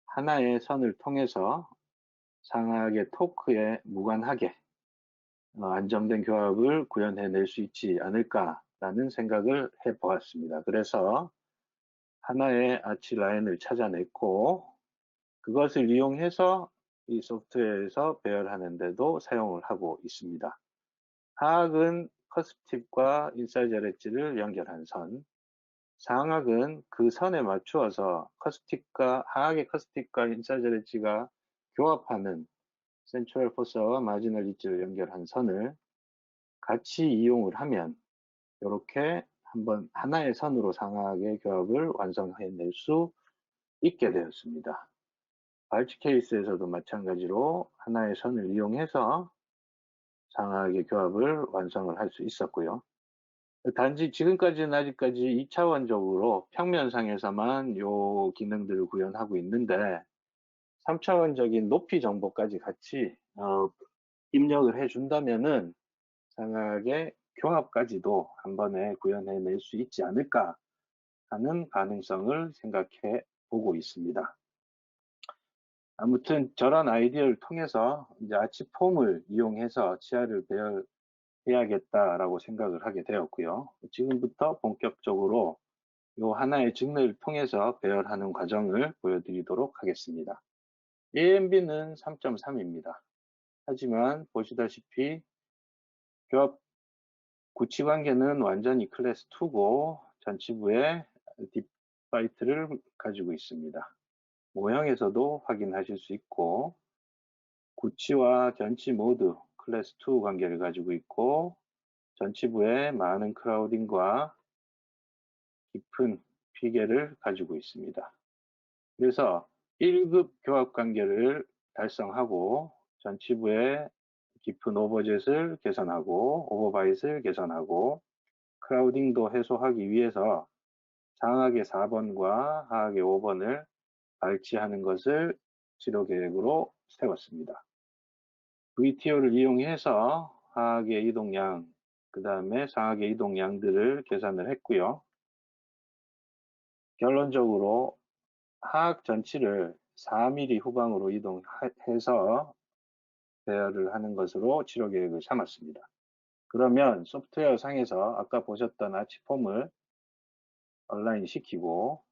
하나의 선을 통해서 상하악의 토크에 무관하게 안정된 교합을 구현해낼 수 있지 않을까라는 생각을 해보았습니다. 그래서 하나의 아치 라인을 찾아냈고 그것을 이용해서 이 소프트웨어에서 배열하는 데도 사용을 하고 있습니다. 하악은 커스팁과 인사이즈 엣지를 연결한 선, 상악은 그 선에 맞추어서 하악의 커스틱과 인사이즈 엣지가 교합하는 센트럴 포서와 마지널 릿지를 연결한 선을 같이 이용을 하면 이렇게 한번 하나의 선으로 상하악의 교합을 완성해낼 수 있게 되었습니다. 발치 케이스에서도 마찬가지로 하나의 선을 이용해서 상하악의 교합을 완성을 할 수 있었고요. 단지 지금까지는 아직까지 2차원적으로 평면상에서만 요 기능들을 구현하고 있는데 3차원적인 높이 정보까지 같이 입력을 해준다면은 상하악의 교합까지도 한 번에 구현해낼 수 있지 않을까 하는 가능성을 생각해 보고 있습니다. 아무튼 저런 아이디어를 통해서 이제 아치폼을 이용해서 치아를 배열해야겠다라고 생각을 하게 되었고요. 지금부터 본격적으로 요 하나의 증례를 통해서 배열하는 과정을 보여드리도록 하겠습니다. AMB는 3.3입니다. 하지만 보시다시피 교합 구치 관계는 완전히 클래스 2고 전치부에 딥파이트를 가지고 있습니다. 모형에서도 확인하실 수 있고 구치와 전치 모두 클래스 2 관계를 가지고 있고 전치부에 많은 크라우딩과 깊은 피계를 가지고 있습니다. 그래서 1급 교합 관계를 달성하고 전치부에 깊은 오버젯을 개선하고 오버바이트를 개선하고 크라우딩도 해소하기 위해서 상하악의 4번과 하악의 5번을 발치하는 것을 치료 계획으로 세웠습니다. VTO를 이용해서 하악의 이동량, 그 다음에 상하악의 이동량들을 계산을 했고요. 결론적으로 하악 전치를 4mm 후방으로 이동해서 배열을 하는 것으로 치료 계획을 삼았습니다. 그러면 소프트웨어 상에서 아까 보셨던 아치폼을 얼라인 시키고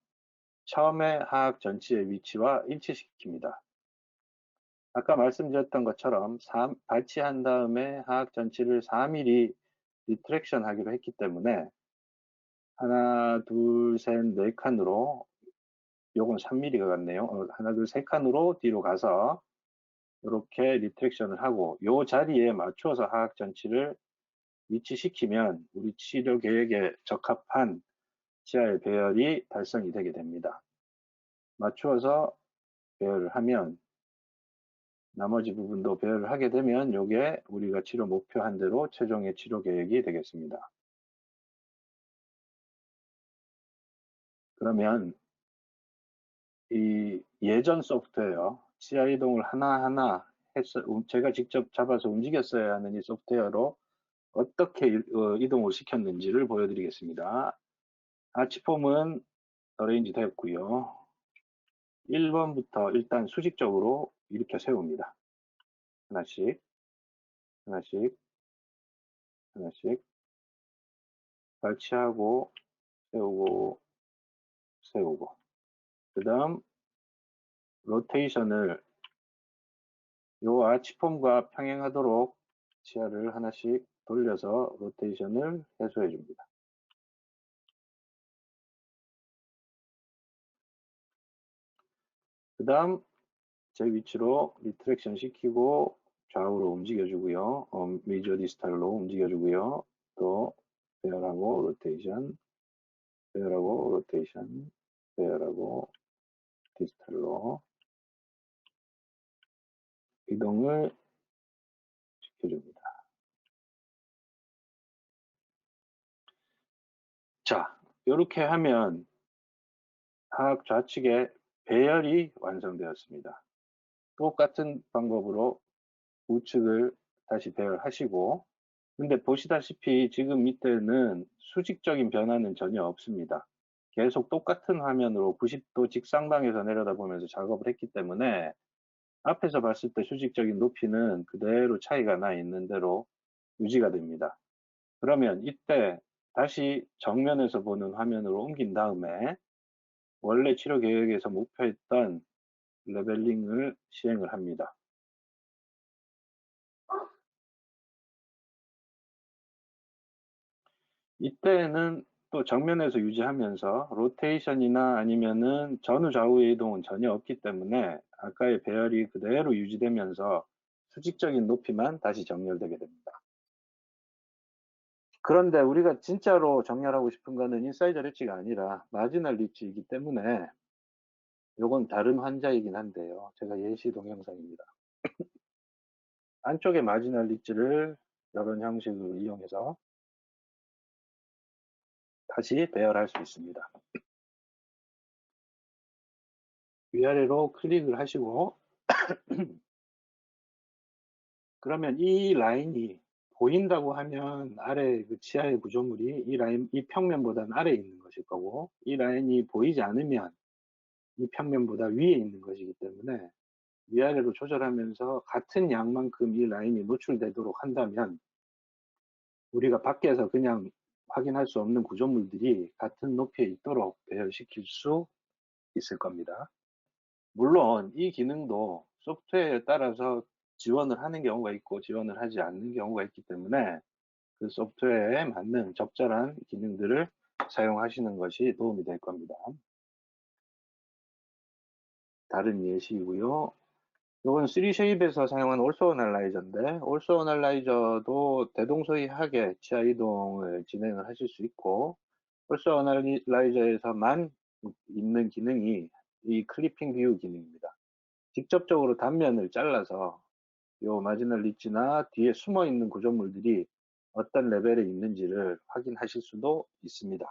처음에 하악 전치의 위치와 일치시킵니다. 아까 말씀드렸던 것처럼 발치한 다음에 하악 전치를 4mm 리트랙션 하기로 했기 때문에 하나, 둘, 셋, 네 칸으로 요건 3mm가 같네요. 하나, 둘, 세 칸으로 뒤로 가서 이렇게 리트랙션을 하고 요 자리에 맞추어서 하악 전치를 위치시키면 우리 치료 계획에 적합한 치아의 배열이 달성이 되게 됩니다. 맞추어서 배열을 하면 나머지 부분도 배열을 하게 되면 이게 우리가 치료 목표한 대로 최종의 치료 계획이 되겠습니다. 그러면 이 예전 소프트웨어 치아 이동을 하나하나 해서 제가 직접 잡아서 움직였어야 하는 이 소프트웨어로 어떻게 이동을 시켰는지를 보여드리겠습니다. 아치폼은 어레인지 됐고요. 1번부터 일단 수직적으로 이렇게 세웁니다. 하나씩, 하나씩, 하나씩 발치하고 세우고 세우고 그 다음 로테이션을 요 아치폼과 평행하도록 치아를 하나씩 돌려서 로테이션을 해소해 줍니다. 그 다음 제 위치로 리트랙션 시키고 좌우로 움직여 주고요. 메이저 디스탈로 움직여 주고요. 또 배열하고 로테이션 배열하고 로테이션, 배열하고 디지털로 이동을 시켜줍니다. 자, 이렇게 하면 하악 좌측에 배열이 완성되었습니다. 똑같은 방법으로 우측을 다시 배열하시고, 근데 보시다시피 지금 밑에는 수직적인 변화는 전혀 없습니다. 계속 똑같은 화면으로 90도 직상방에서 내려다보면서 작업을 했기 때문에 앞에서 봤을 때 수직적인 높이는 그대로 차이가 나 있는 대로 유지가 됩니다. 그러면 이때 다시 정면에서 보는 화면으로 옮긴 다음에 원래 치료 계획에서 목표했던 레벨링을 시행을 합니다. 이때는 또 정면에서 유지하면서 로테이션이나 아니면은 전후 좌우의 이동은 전혀 없기 때문에 아까의 배열이 그대로 유지되면서 수직적인 높이만 다시 정렬되게 됩니다. 그런데 우리가 진짜로 정렬하고 싶은 거는 인사이저 리치가 아니라 마지널 리치이기 때문에 요건 다른 환자이긴 한데요. 제가 예시 동영상입니다. 안쪽에 마지널 리치를 이런 형식을 이용해서 다시 배열할 수 있습니다. 위아래로 클릭을 하시고 그러면 이 라인이 보인다고 하면 아래 그 지하의 구조물이 이 라인, 이 평면보다는 아래에 있는 것일 거고 이 라인이 보이지 않으면 이 평면보다 위에 있는 것이기 때문에 위아래로 조절하면서 같은 양만큼 이 라인이 노출되도록 한다면 우리가 밖에서 그냥 확인할 수 없는 구조물들이 같은 높이에 있도록 배열시킬 수 있을 겁니다. 물론 이 기능도 소프트웨어에 따라서 지원을 하는 경우가 있고 지원을 하지 않는 경우가 있기 때문에 그 소프트웨어에 맞는 적절한 기능들을 사용하시는 것이 도움이 될 겁니다. 다른 예시이고요. 이건 3쉐입에서 사용한 올소 어널라이저인데 올소 어널라이저도 대동소이하게 치아 이동을 진행을 하실 수 있고 올소 어널라이저에서만 있는 기능이 이 클리핑 뷰 기능입니다. 직접적으로 단면을 잘라서 요 마지널 리치나 뒤에 숨어 있는 구조물들이 어떤 레벨에 있는지를 확인하실 수도 있습니다.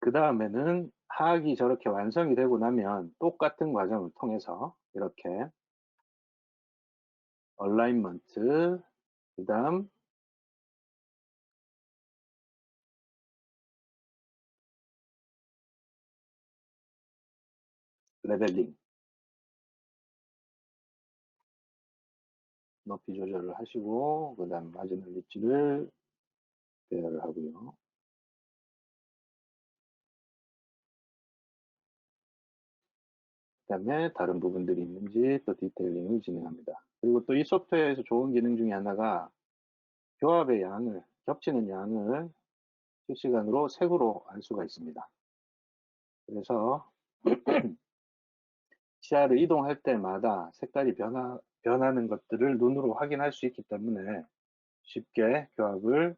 그 다음에는 하악이 저렇게 완성이 되고 나면 똑같은 과정을 통해서 이렇게 얼라인먼트, 그 다음 레벨링, 높이 조절을 하시고 그 다음 마지널 리치를 배열을 하고요. 그 다음에 다른 부분들이 있는지 또 디테일링을 진행합니다. 그리고 또 이 소프트웨어에서 좋은 기능 중에 하나가 교합의 양을, 겹치는 양을 실시간으로 색으로 알 수가 있습니다. 그래서 시야를 이동할 때마다 색깔이 변하는 것들을 눈으로 확인할 수 있기 때문에 쉽게 교합을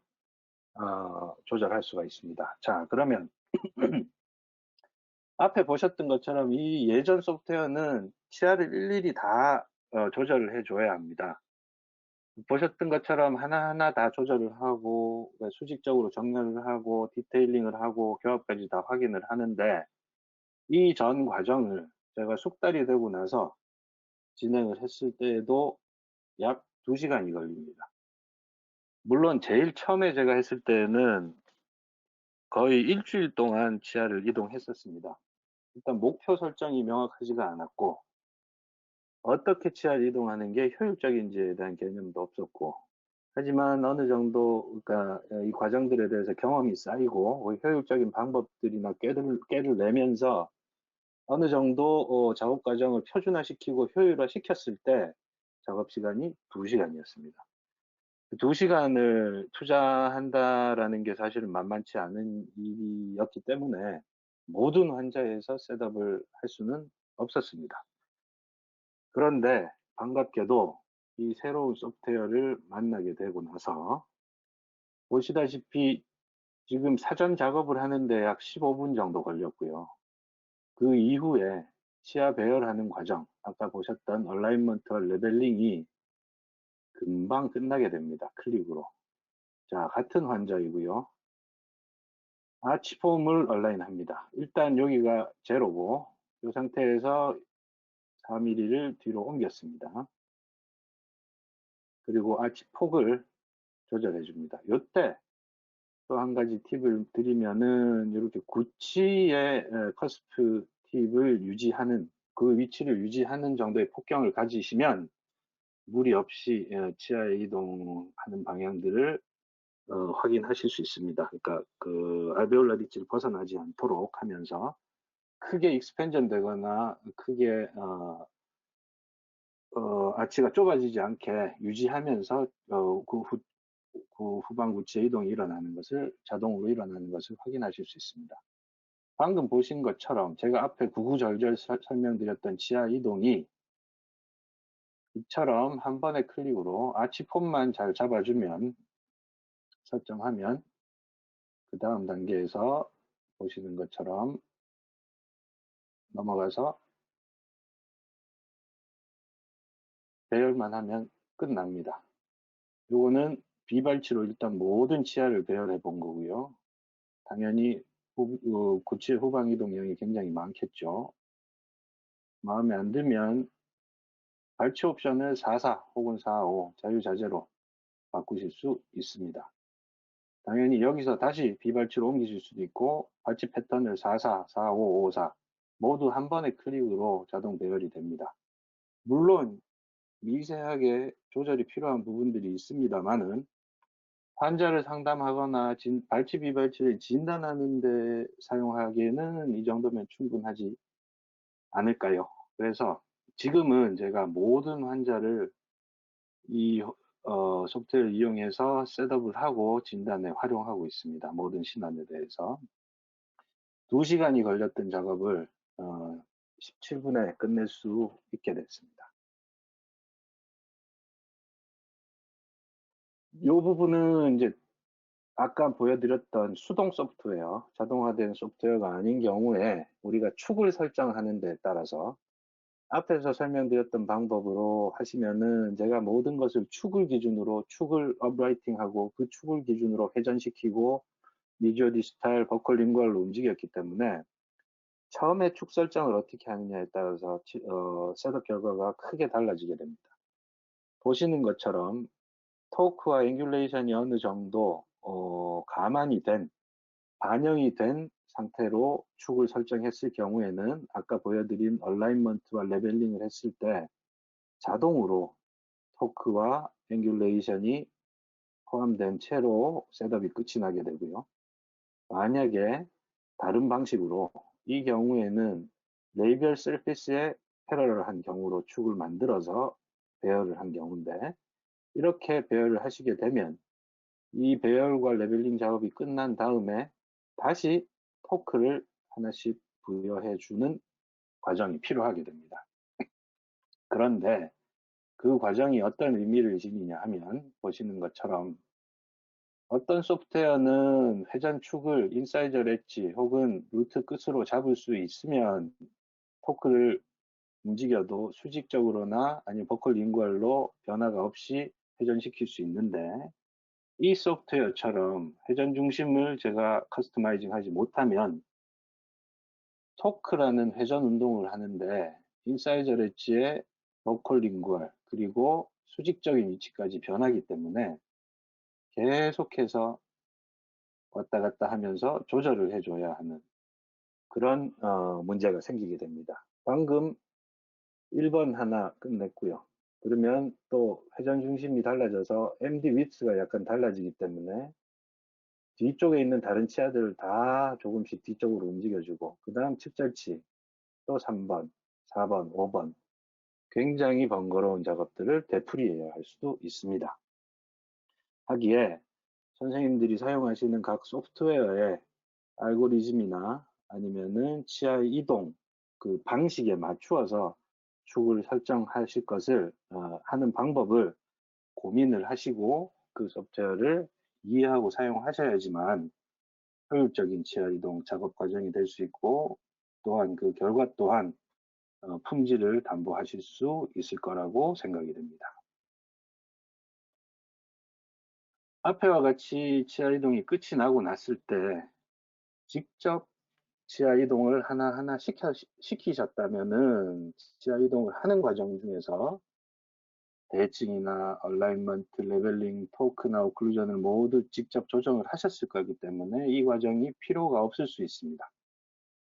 조절할 수가 있습니다. 자, 그러면 앞에 보셨던 것처럼 이 예전 소프트웨어는 치아를 일일이 다 조절을 해줘야 합니다. 보셨던 것처럼 하나하나 다 조절을 하고 수직적으로 정렬을 하고 디테일링을 하고 교합까지 다 확인을 하는데 이 전 과정을 제가 숙달이 되고 나서 진행을 했을 때에도 약 2시간이 걸립니다. 물론 제일 처음에 제가 했을 때는 거의 일주일 동안 치아를 이동했었습니다. 일단 목표 설정이 명확하지가 않았고 어떻게 치아를 이동하는 게 효율적인지에 대한 개념도 없었고 하지만 어느 정도 그러니까 이 과정들에 대해서 경험이 쌓이고 효율적인 방법들이나 꾀를 내면서 어느 정도 작업 과정을 표준화시키고 효율화시켰을 때 작업 시간이 2시간이었습니다. 2시간을 투자한다라는 게 사실은 만만치 않은 일이었기 때문에 모든 환자에서 셋업을 할 수는 없었습니다. 그런데 반갑게도 이 새로운 소프트웨어를 만나게 되고 나서 보시다시피 지금 사전 작업을 하는데 약 15분 정도 걸렸고요. 그 이후에 치아 배열하는 과정, 아까 보셨던 얼라이먼트와 레벨링이 금방 끝나게 됩니다. 클릭으로. 자, 같은 환자이고요. 아치폼을 얼라인합니다. 일단 여기가 제로고 이 상태에서 4mm를 뒤로 옮겼습니다. 그리고 아치폭을 조절해 줍니다. 이때 또 한 가지 팁을 드리면은 이렇게 구치의 커스프 팁을 유지하는 그 위치를 유지하는 정도의 폭경을 가지시면 무리 없이 치아 이동하는 방향들을 확인하실 수 있습니다. 그러니까 그 알베올라 리치를 벗어나지 않도록 하면서 크게 익스펜전 되거나 크게 아치가 좁아지지 않게 유지하면서 그 후방 구치의 이동이 일어나는 것을 자동으로 일어나는 것을 확인하실 수 있습니다. 방금 보신 것처럼 제가 앞에 구구절절 설명드렸던 치아 이동이 이처럼 한 번의 클릭으로 아치폼만 잘 잡아주면 설정하면 그 다음 단계에서 보시는 것처럼 넘어가서 배열만 하면 끝납니다. 요거는 비발치로 일단 모든 치아를 배열해 본 거고요. 당연히 구치의 후방 이동량이 굉장히 많겠죠. 마음에 안 들면 발치 옵션을 44 혹은 45 자유자재로 바꾸실 수 있습니다. 당연히 여기서 다시 비발치로 옮기실 수도 있고 발치 패턴을 44, 45, 54 모두 한 번의 클릭으로 자동 배열이 됩니다. 물론 미세하게 조절이 필요한 부분들이 있습니다만은 환자를 상담하거나 발치 비발치를 진단하는 데 사용하기에는 이 정도면 충분하지 않을까요? 그래서 지금은 제가 모든 환자를 이 소프트웨어를 이용해서 셋업을 하고 진단에 활용하고 있습니다. 모든 신환에 대해서. 2시간이 걸렸던 작업을 17분에 끝낼 수 있게 됐습니다. 이 부분은 이제 아까 보여드렸던 수동 소프트웨어, 자동화된 소프트웨어가 아닌 경우에 우리가 축을 설정하는 데 따라서 앞에서 설명드렸던 방법으로 하시면은 제가 모든 것을 축을 기준으로 축을 업라이팅하고 그 축을 기준으로 회전시키고 미디어 디스탈 버컬링걸로 움직였기 때문에 처음에 축 설정을 어떻게 하느냐에 따라서 셋업 결과가 크게 달라지게 됩니다. 보시는 것처럼 토크와 앵귤레이션이 어느 정도 가만히 된 반영이 된 상태로 축을 설정했을 경우에는 아까 보여드린 얼라인먼트와 레벨링을 했을 때 자동으로 토크와 앵귤레이션이 포함된 채로 셋업이 끝이 나게 되고요. 만약에 다른 방식으로 이 경우에는 레이별 서피스에 패러럴한 경우로 축을 만들어서 배열을 한 경우인데 이렇게 배열을 하시게 되면 이 배열과 레벨링 작업이 끝난 다음에 다시 토크를 하나씩 부여해 주는 과정이 필요하게 됩니다. 그런데 그 과정이 어떤 의미를 지니냐 하면 보시는 것처럼 어떤 소프트웨어는 회전축을 인사이저 엣지 혹은 루트 끝으로 잡을 수 있으면 토크를 움직여도 수직적으로나 아니면 버클 링구얼로 변화가 없이 회전시킬 수 있는데 이 소프트웨어처럼 회전 중심을 제가 커스터마이징 하지 못하면 토크라는 회전 운동을 하는데 인사이저 엣지의 버클 링구얼 그리고 수직적인 위치까지 변하기 때문에 계속해서 왔다 갔다 하면서 조절을 해줘야 하는 그런 문제가 생기게 됩니다. 방금 1번 하나 끝냈고요. 그러면 또 회전 중심이 달라져서 MD 위치가 약간 달라지기 때문에 뒤쪽에 있는 다른 치아들을 다 조금씩 뒤쪽으로 움직여주고 그 다음 측절치 또 3번, 4번, 5번 굉장히 번거로운 작업들을 되풀이해야 할 수도 있습니다. 하기에 선생님들이 사용하시는 각 소프트웨어의 알고리즘이나 아니면은 치아 이동 그 방식에 맞추어서 축을 설정하실 것을 하는 방법을 고민을 하시고 그 소프트웨어를 이해하고 사용하셔야지만 효율적인 치아 이동 작업 과정이 될 수 있고, 또한 그 결과 또한 품질을 담보하실 수 있을 거라고 생각이 됩니다. 앞에와 같이 치아 이동이 끝이 나고 났을 때 직접 지하 이동을 하나하나 시키셨다면은 지하 이동을 하는 과정 중에서 대칭이나 얼라인먼트, 레벨링, 토크나 오클루전을 모두 직접 조정을 하셨을 거기 때문에 이 과정이 필요가 없을 수 있습니다.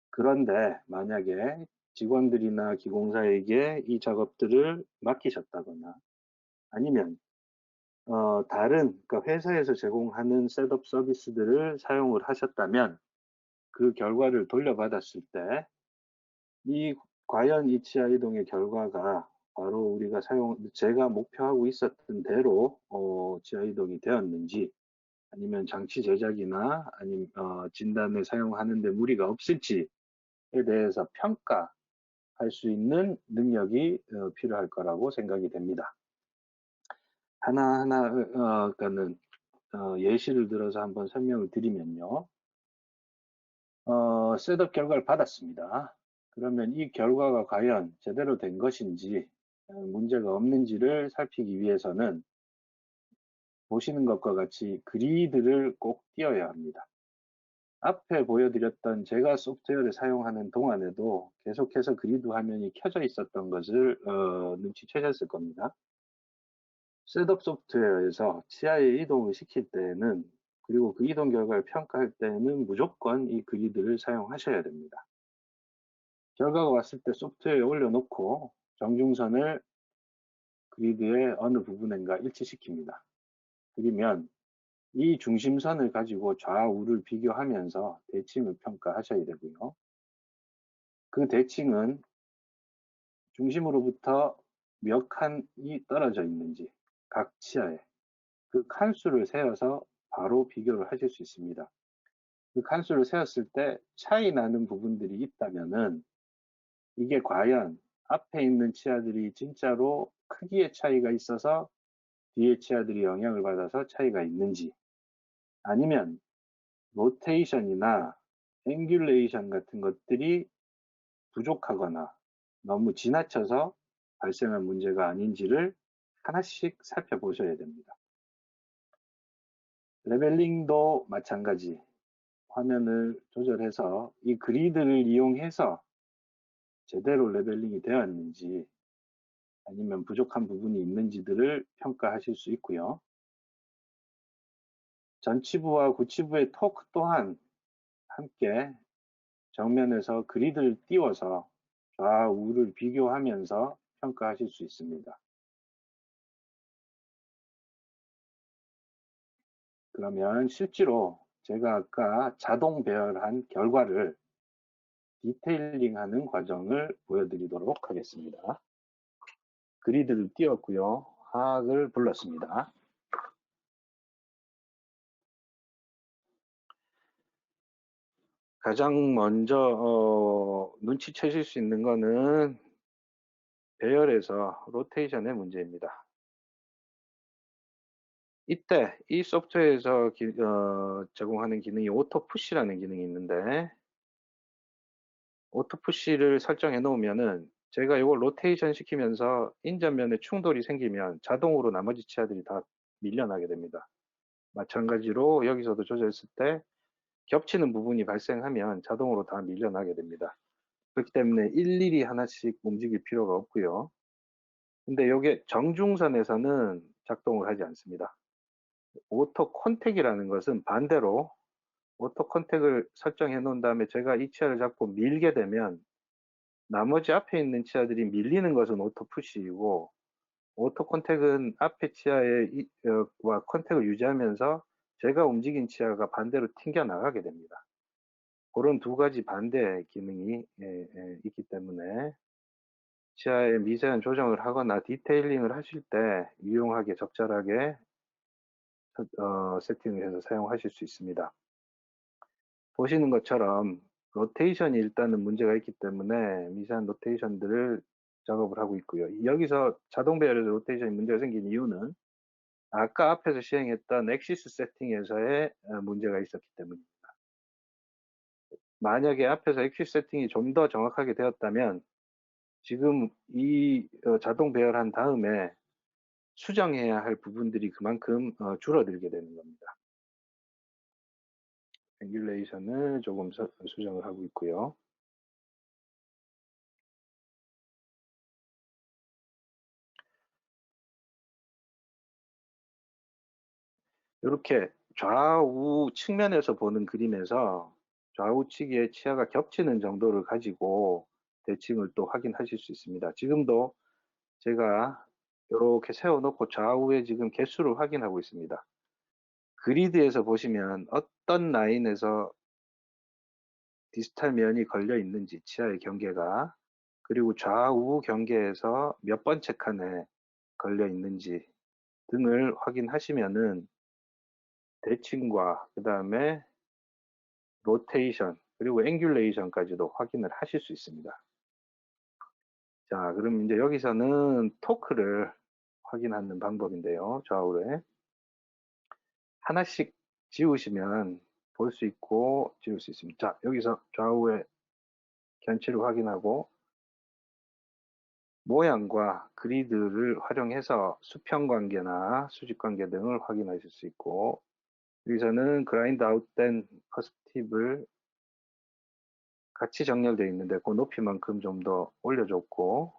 그런데 만약에 직원들이나 기공사에게 이 작업들을 맡기셨다거나 아니면 다른 그러니까 회사에서 제공하는 셋업 서비스들을 사용을 하셨다면 그 결과를 돌려받았을 때 이 과연 이 치아 이동의 결과가 바로 제가 목표하고 있었던 대로 치아 이동이 되었는지 아니면 장치 제작이나 아니면 진단에 사용하는 데 무리가 없을지에 대해서 평가할 수 있는 능력이 필요할 거라고 생각이 됩니다. 하나하나 그러니까는 예시를 들어서 한번 설명을 드리면요. 셋업 결과를 받았습니다. 그러면 이 결과가 과연 제대로 된 것인지 문제가 없는지를 살피기 위해서는 보시는 것과 같이 그리드를 꼭 띄어야 합니다. 앞에 보여드렸던 제가 소프트웨어를 사용하는 동안에도 계속해서 그리드 화면이 켜져 있었던 것을 눈치채셨을 겁니다. 셋업 소프트웨어에서 치아에 이동을 시킬 때에는 그리고 그 이동 결과를 평가할 때에는 무조건 이 그리드를 사용하셔야 됩니다. 결과가 왔을 때 소프트웨어에 올려놓고 정중선을 그리드의 어느 부분인가 일치시킵니다. 그러면 이 중심선을 가지고 좌우를 비교하면서 대칭을 평가하셔야 되고요. 그 대칭은 중심으로부터 몇 칸이 떨어져 있는지 각 치아에 그 칸수를 세어서 바로 비교를 하실 수 있습니다. 그 칸수를 세었을 때 차이 나는 부분들이 있다면은 이게 과연 앞에 있는 치아들이 진짜로 크기의 차이가 있어서 뒤에 치아들이 영향을 받아서 차이가 있는지 아니면 로테이션이나 앵귤레이션 같은 것들이 부족하거나 너무 지나쳐서 발생한 문제가 아닌지를 하나씩 살펴보셔야 됩니다. 레벨링도 마찬가지 화면을 조절해서 이 그리드를 이용해서 제대로 레벨링이 되었는지 아니면 부족한 부분이 있는지들을 평가하실 수 있고요. 전치부와 구치부의 토크 또한 함께 정면에서 그리드를 띄워서 좌우를 비교하면서 평가하실 수 있습니다. 그러면 실제로 제가 아까 자동 배열한 결과를 디테일링하는 과정을 보여드리도록 하겠습니다. 그리드를 띄웠고요. 하악을 불렀습니다. 가장 먼저 눈치채실 수 있는 거는 배열에서 로테이션의 문제입니다. 이때 이 소프트웨어에서 제공하는 기능이 오토 푸시라는 기능이 있는데 오토 푸시를 설정해 놓으면은 제가 이걸 로테이션 시키면서 인전면에 충돌이 생기면 자동으로 나머지 치아들이 다 밀려나게 됩니다. 마찬가지로 여기서도 조절했을 때 겹치는 부분이 발생하면 자동으로 다 밀려나게 됩니다. 그렇기 때문에 일일이 하나씩 움직일 필요가 없고요. 근데 이게 정중선에서는 작동을 하지 않습니다. 오토 컨택이라는 것은 반대로 오토 컨택을 설정해 놓은 다음에 제가 이 치아를 잡고 밀게 되면 나머지 앞에 있는 치아들이 밀리는 것은 오토 푸시이고 오토 컨택은 앞에 치아와 컨택을 유지하면서 제가 움직인 치아가 반대로 튕겨 나가게 됩니다. 그런 두 가지 반대 기능이 있기 때문에 치아의 미세한 조정을 하거나 디테일링을 하실 때 유용하게 적절하게 세팅을 해서 사용하실 수 있습니다. 보시는 것처럼 로테이션이 일단은 문제가 있기 때문에 미세한 로테이션들을 작업을 하고 있고요. 여기서 자동 배열에서 로테이션이 문제가 생긴 이유는 아까 앞에서 시행했던 엑시스 세팅에서의 문제가 있었기 때문입니다. 만약에 앞에서 EQ 세팅이 좀 더 정확하게 되었다면 지금 이 자동 배열한 다음에 수정해야 할 부분들이 그만큼 줄어들게 되는 겁니다. 앵귤레이션을 조금 수정을 하고 있고요. 이렇게 좌우 측면에서 보는 그림에서 좌우측의 치아가 겹치는 정도를 가지고 대칭을 또 확인하실 수 있습니다. 지금도 제가 이렇게 세워놓고 좌우에 지금 개수를 확인하고 있습니다. 그리드에서 보시면 어떤 라인에서 디스탈 면이 걸려 있는지 치아의 경계가, 그리고 좌우 경계에서 몇 번째 칸에 걸려 있는지 등을 확인하시면은 대칭과 그 다음에 로테이션 그리고 앵귤레이션까지도 확인을 하실 수 있습니다. 자, 그럼 이제 여기서는 토크를 확인하는 방법인데요. 좌우에 하나씩 지우시면 볼 수 있고 지울 수 있습니다. 자, 여기서 좌우의 견치를 확인하고 모양과 그리드를 활용해서 수평 관계나 수직 관계 등을 확인하실 수 있고, 여기서는 그라인드 아웃된 퍼스티브를 같이 정렬되어 있는데 그 높이만큼 좀 더 올려줬고,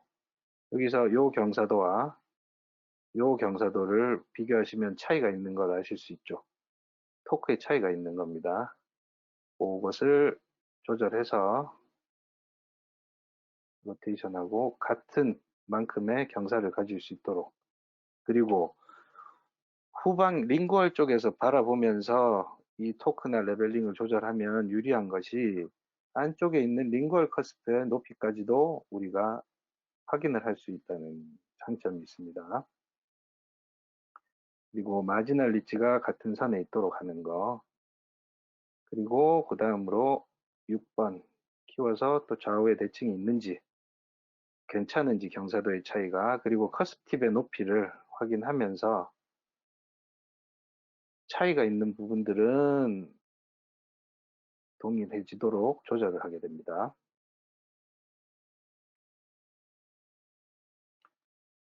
여기서 요 경사도와 요 경사도를 비교하시면 차이가 있는 걸 아실 수 있죠. 토크의 차이가 있는 겁니다. 그것을 조절해서 로테이션하고 같은 만큼의 경사를 가질 수 있도록, 그리고 후방 링구얼 쪽에서 바라보면서 이 토크나 레벨링을 조절하면 유리한 것이 안쪽에 있는 링구얼 커스프의 높이까지도 우리가 확인을 할 수 있다는 장점이 있습니다. 그리고 마지널 리치가 같은 선에 있도록 하는 거, 그리고 그 다음으로 6번 키워서 또 좌우에 대칭이 있는지 괜찮은지 경사도의 차이가, 그리고 커스팁의 높이를 확인하면서 차이가 있는 부분들은 동일해지도록 조절을 하게 됩니다.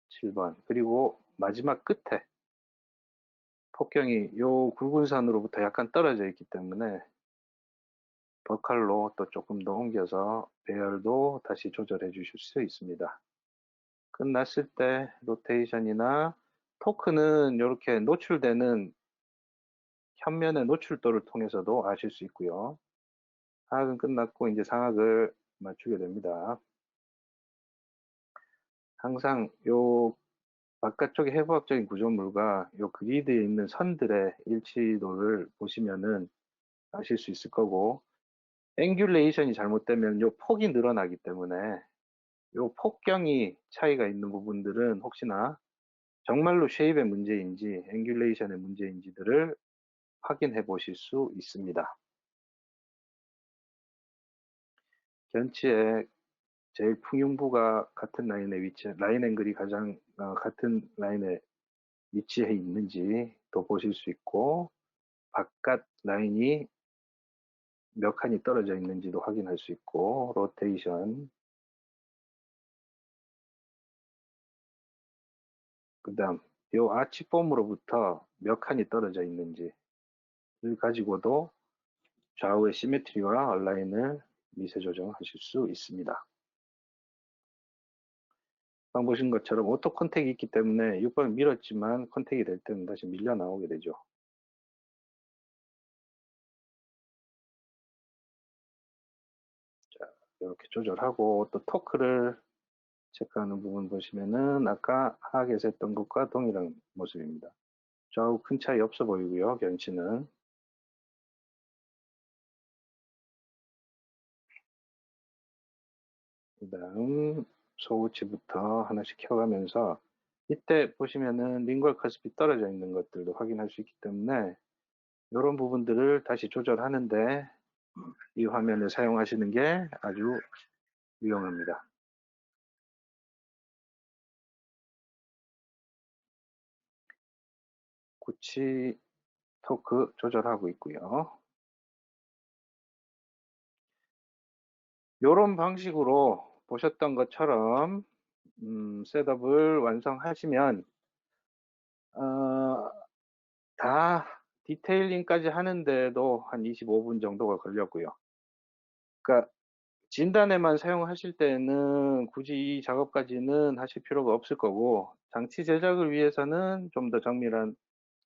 7번. 그리고 마지막 끝에 폭경이 요 굵은 선으로부터 약간 떨어져 있기 때문에 버칼로 또 조금 더 옮겨서 배열도 다시 조절해 주실 수 있습니다. 끝났을 때 로테이션이나 토크는 이렇게 노출되는 현면의 노출도를 통해서도 아실 수 있고요. 하악은 끝났고 이제 상악을 맞추게 됩니다. 항상 요 바깥쪽의 해부학적인 구조물과 요 그리드에 있는 선들의 일치도를 보시면은 아실 수 있을 거고, 앵귤레이션이 잘못되면 요 폭이 늘어나기 때문에 요 폭경이 차이가 있는 부분들은 혹시나 정말로 쉐입의 문제인지 앵귤레이션의 문제인지들을 확인해 보실 수 있습니다. 견치의 제일 풍흉부가 같은 라인에 라인 앵글이 가장 같은 라인에 위치해 있는지 또 보실 수 있고, 바깥 라인이 몇 칸이 떨어져 있는지도 확인할 수 있고, 로테이션, 그 다음 요 아치폼으로부터 몇 칸이 떨어져 있는지를 가지고도 좌우의 시메트리와 얼라인을 미세 조정하실 수 있습니다. 방금 보신 것처럼 오토 컨택이 있기 때문에 6번을 밀었지만 컨택이 될 때는 다시 밀려 나오게 되죠. 자, 이렇게 조절하고 또 토크를 체크하는 부분 보시면은 아까 하악에서 했던 것과 동일한 모습입니다. 좌우 큰 차이 없어 보이고요. 견치는. 그 다음 소우치부터 하나씩 켜가면서 이때 보시면은 링걸 커스피 떨어져 있는 것들도 확인할 수 있기 때문에 이런 부분들을 다시 조절하는데 이 화면을 사용하시는 게 아주 유용합니다. 구치 토크 조절하고 있고요. 요런 방식으로 보셨던 것처럼 셋업을 완성하시면 어 다 디테일링까지 하는데도 한 25분 정도가 걸렸고요. 그러니까 진단에만 사용하실 때는 굳이 이 작업까지는 하실 필요가 없을 거고, 장치 제작을 위해서는 좀 더 정밀한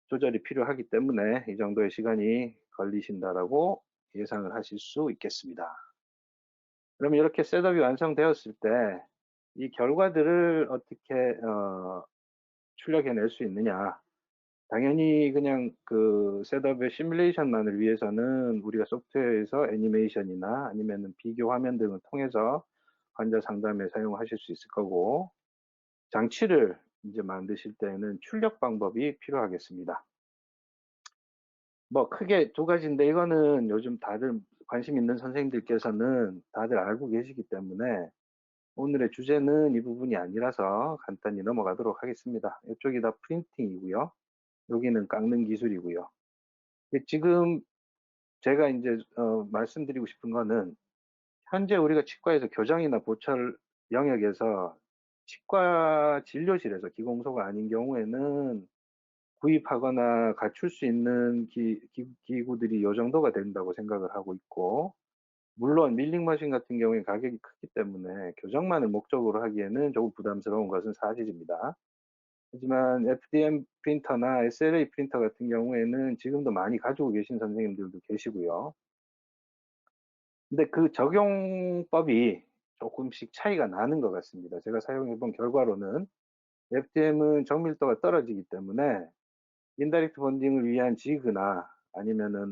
조절이 필요하기 때문에 이 정도의 시간이 걸리신다라고 예상을 하실 수 있겠습니다. 그러면 이렇게 셋업이 완성되었을 때 이 결과들을 어떻게 출력해낼 수 있느냐. 당연히 그냥 그 셋업의 시뮬레이션만을 위해서는 우리가 소프트웨어에서 애니메이션이나 아니면은 비교 화면 등을 통해서 환자 상담에 사용하실 수 있을 거고, 장치를 이제 만드실 때에는 출력 방법이 필요하겠습니다. 뭐 크게 두 가지인데, 이거는 요즘 다들 관심 있는 선생님들께서는 다들 알고 계시기 때문에 오늘의 주제는 이 부분이 아니라서 간단히 넘어가도록 하겠습니다. 이쪽이 다 프린팅이고요. 여기는 깎는 기술이고요. 지금 제가 인제 말씀드리고 싶은 거는, 현재 우리가 치과에서 교정이나 보철 영역에서 치과 진료실에서 기공소가 아닌 경우에는 구입하거나 갖출 수 있는 기구들이 요 정도가 된다고 생각을 하고 있고, 물론 밀링 머신 같은 경우에 가격이 크기 때문에 교정만을 목적으로 하기에는 조금 부담스러운 것은 사실입니다. 하지만 FDM 프린터나 SLA 프린터 같은 경우에는 지금도 많이 가지고 계신 선생님들도 계시고요. 근데 그 적용법이 조금씩 차이가 나는 것 같습니다. 제가 사용해 본 결과로는 FDM은 정밀도가 떨어지기 때문에 인다이렉트 본딩을 위한 지그나 아니면은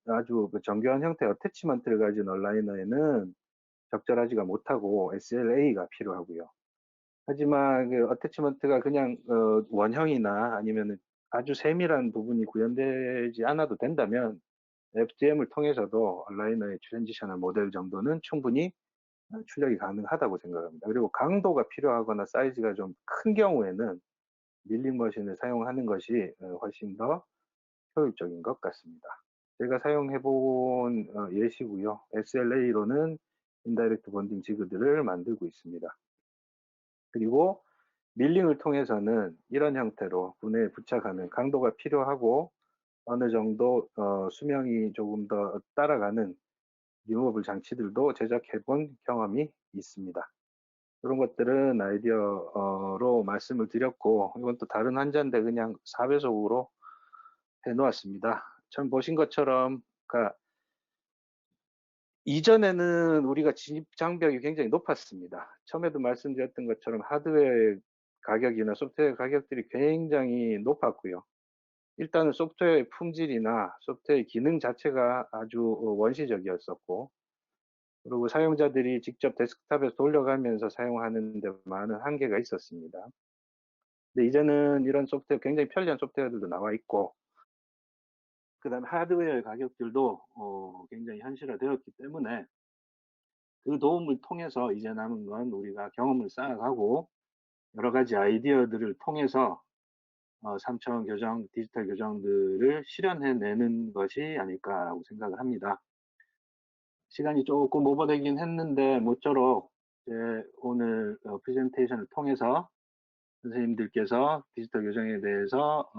아주 그 정교한 형태의 어태치먼트를 가진 얼라이너에는 적절하지가 못하고 SLA가 필요하고요. 하지만 그 어태치먼트가 그냥 원형이나 아니면은 아주 세밀한 부분이 구현되지 않아도 된다면 FDM을 통해서도 얼라이너의 트랜지셔널 모델 정도는 충분히 출력이 가능하다고 생각합니다. 그리고 강도가 필요하거나 사이즈가 좀 큰 경우에는 밀링 머신을 사용하는 것이 훨씬 더 효율적인 것 같습니다. 제가 사용해 본 예시고요. SLA로는 인다이렉트 본딩 지그들을 만들고 있습니다. 그리고 밀링을 통해서는 이런 형태로 분해에 부착하는 강도가 필요하고 어느 정도 수명이 조금 더 따라가는 리무버블 장치들도 제작해 본 경험이 있습니다. 그런 것들은 아이디어로 말씀을 드렸고, 이건 또 다른 환자인데 그냥 4배속으로 해 놓았습니다. 참 보신 것처럼, 그러니까 이전에는 우리가 진입 장벽이 굉장히 높았습니다. 처음에도 말씀드렸던 것처럼 하드웨어의 가격이나 소프트웨어 가격들이 굉장히 높았고요. 일단은 소프트웨어의 품질이나 소프트웨어의 기능 자체가 아주 원시적이었었고, 그리고 사용자들이 직접 데스크탑에서 돌려가면서 사용하는 데 많은 한계가 있었습니다. 근데 이제는 이런 소프트웨어, 굉장히 편리한 소프트웨어들도 나와 있고, 그다음에 하드웨어의 가격들도 굉장히 현실화되었기 때문에 그 도움을 통해서 이제 남은 건 우리가 경험을 쌓아가고 여러 가지 아이디어들을 통해서 3차원 교정, 디지털 교정들을 실현해내는 것이 아닐까라고 생각을 합니다. 시간이 조금 오버되긴 했는데 모쪼록 제 오늘 프레젠테이션을 통해서 선생님들께서 디지털 교정에 대해서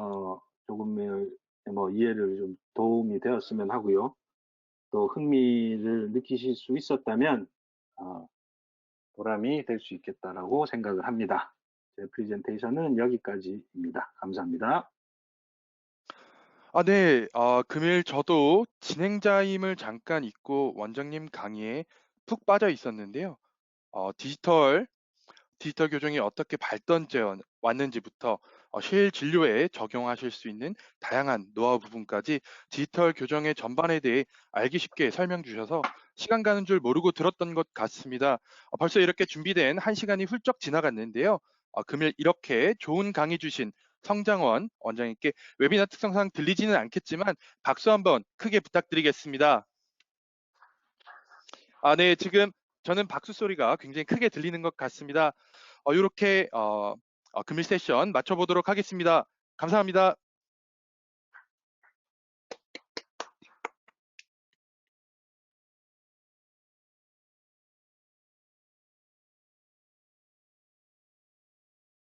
조금의 뭐 이해를 좀 도움이 되었으면 하고요. 또 흥미를 느끼실 수 있었다면 어 보람이 될 수 있겠다라고 생각을 합니다. 제 프레젠테이션은 여기까지입니다. 감사합니다. 네. 금일 저도 진행자임을 잠깐 잊고 원장님 강의에 푹 빠져 있었는데요. 디지털 교정이 어떻게 발전해 왔는지부터 실진료에 적용하실 수 있는 다양한 노하우 부분까지 디지털 교정의 전반에 대해 알기 쉽게 설명 주셔서 시간 가는 줄 모르고 들었던 것 같습니다. 벌써 이렇게 준비된 1시간이 훌쩍 지나갔는데요. 금일 이렇게 좋은 강의 주신 성장원 원장님께 웨비나 특성상 들리지는 않겠지만 박수 한번 크게 부탁드리겠습니다. 네. 지금 저는 박수 소리가 굉장히 크게 들리는 것 같습니다. 요렇게 금일 세션 마쳐 보도록 하겠습니다. 감사합니다.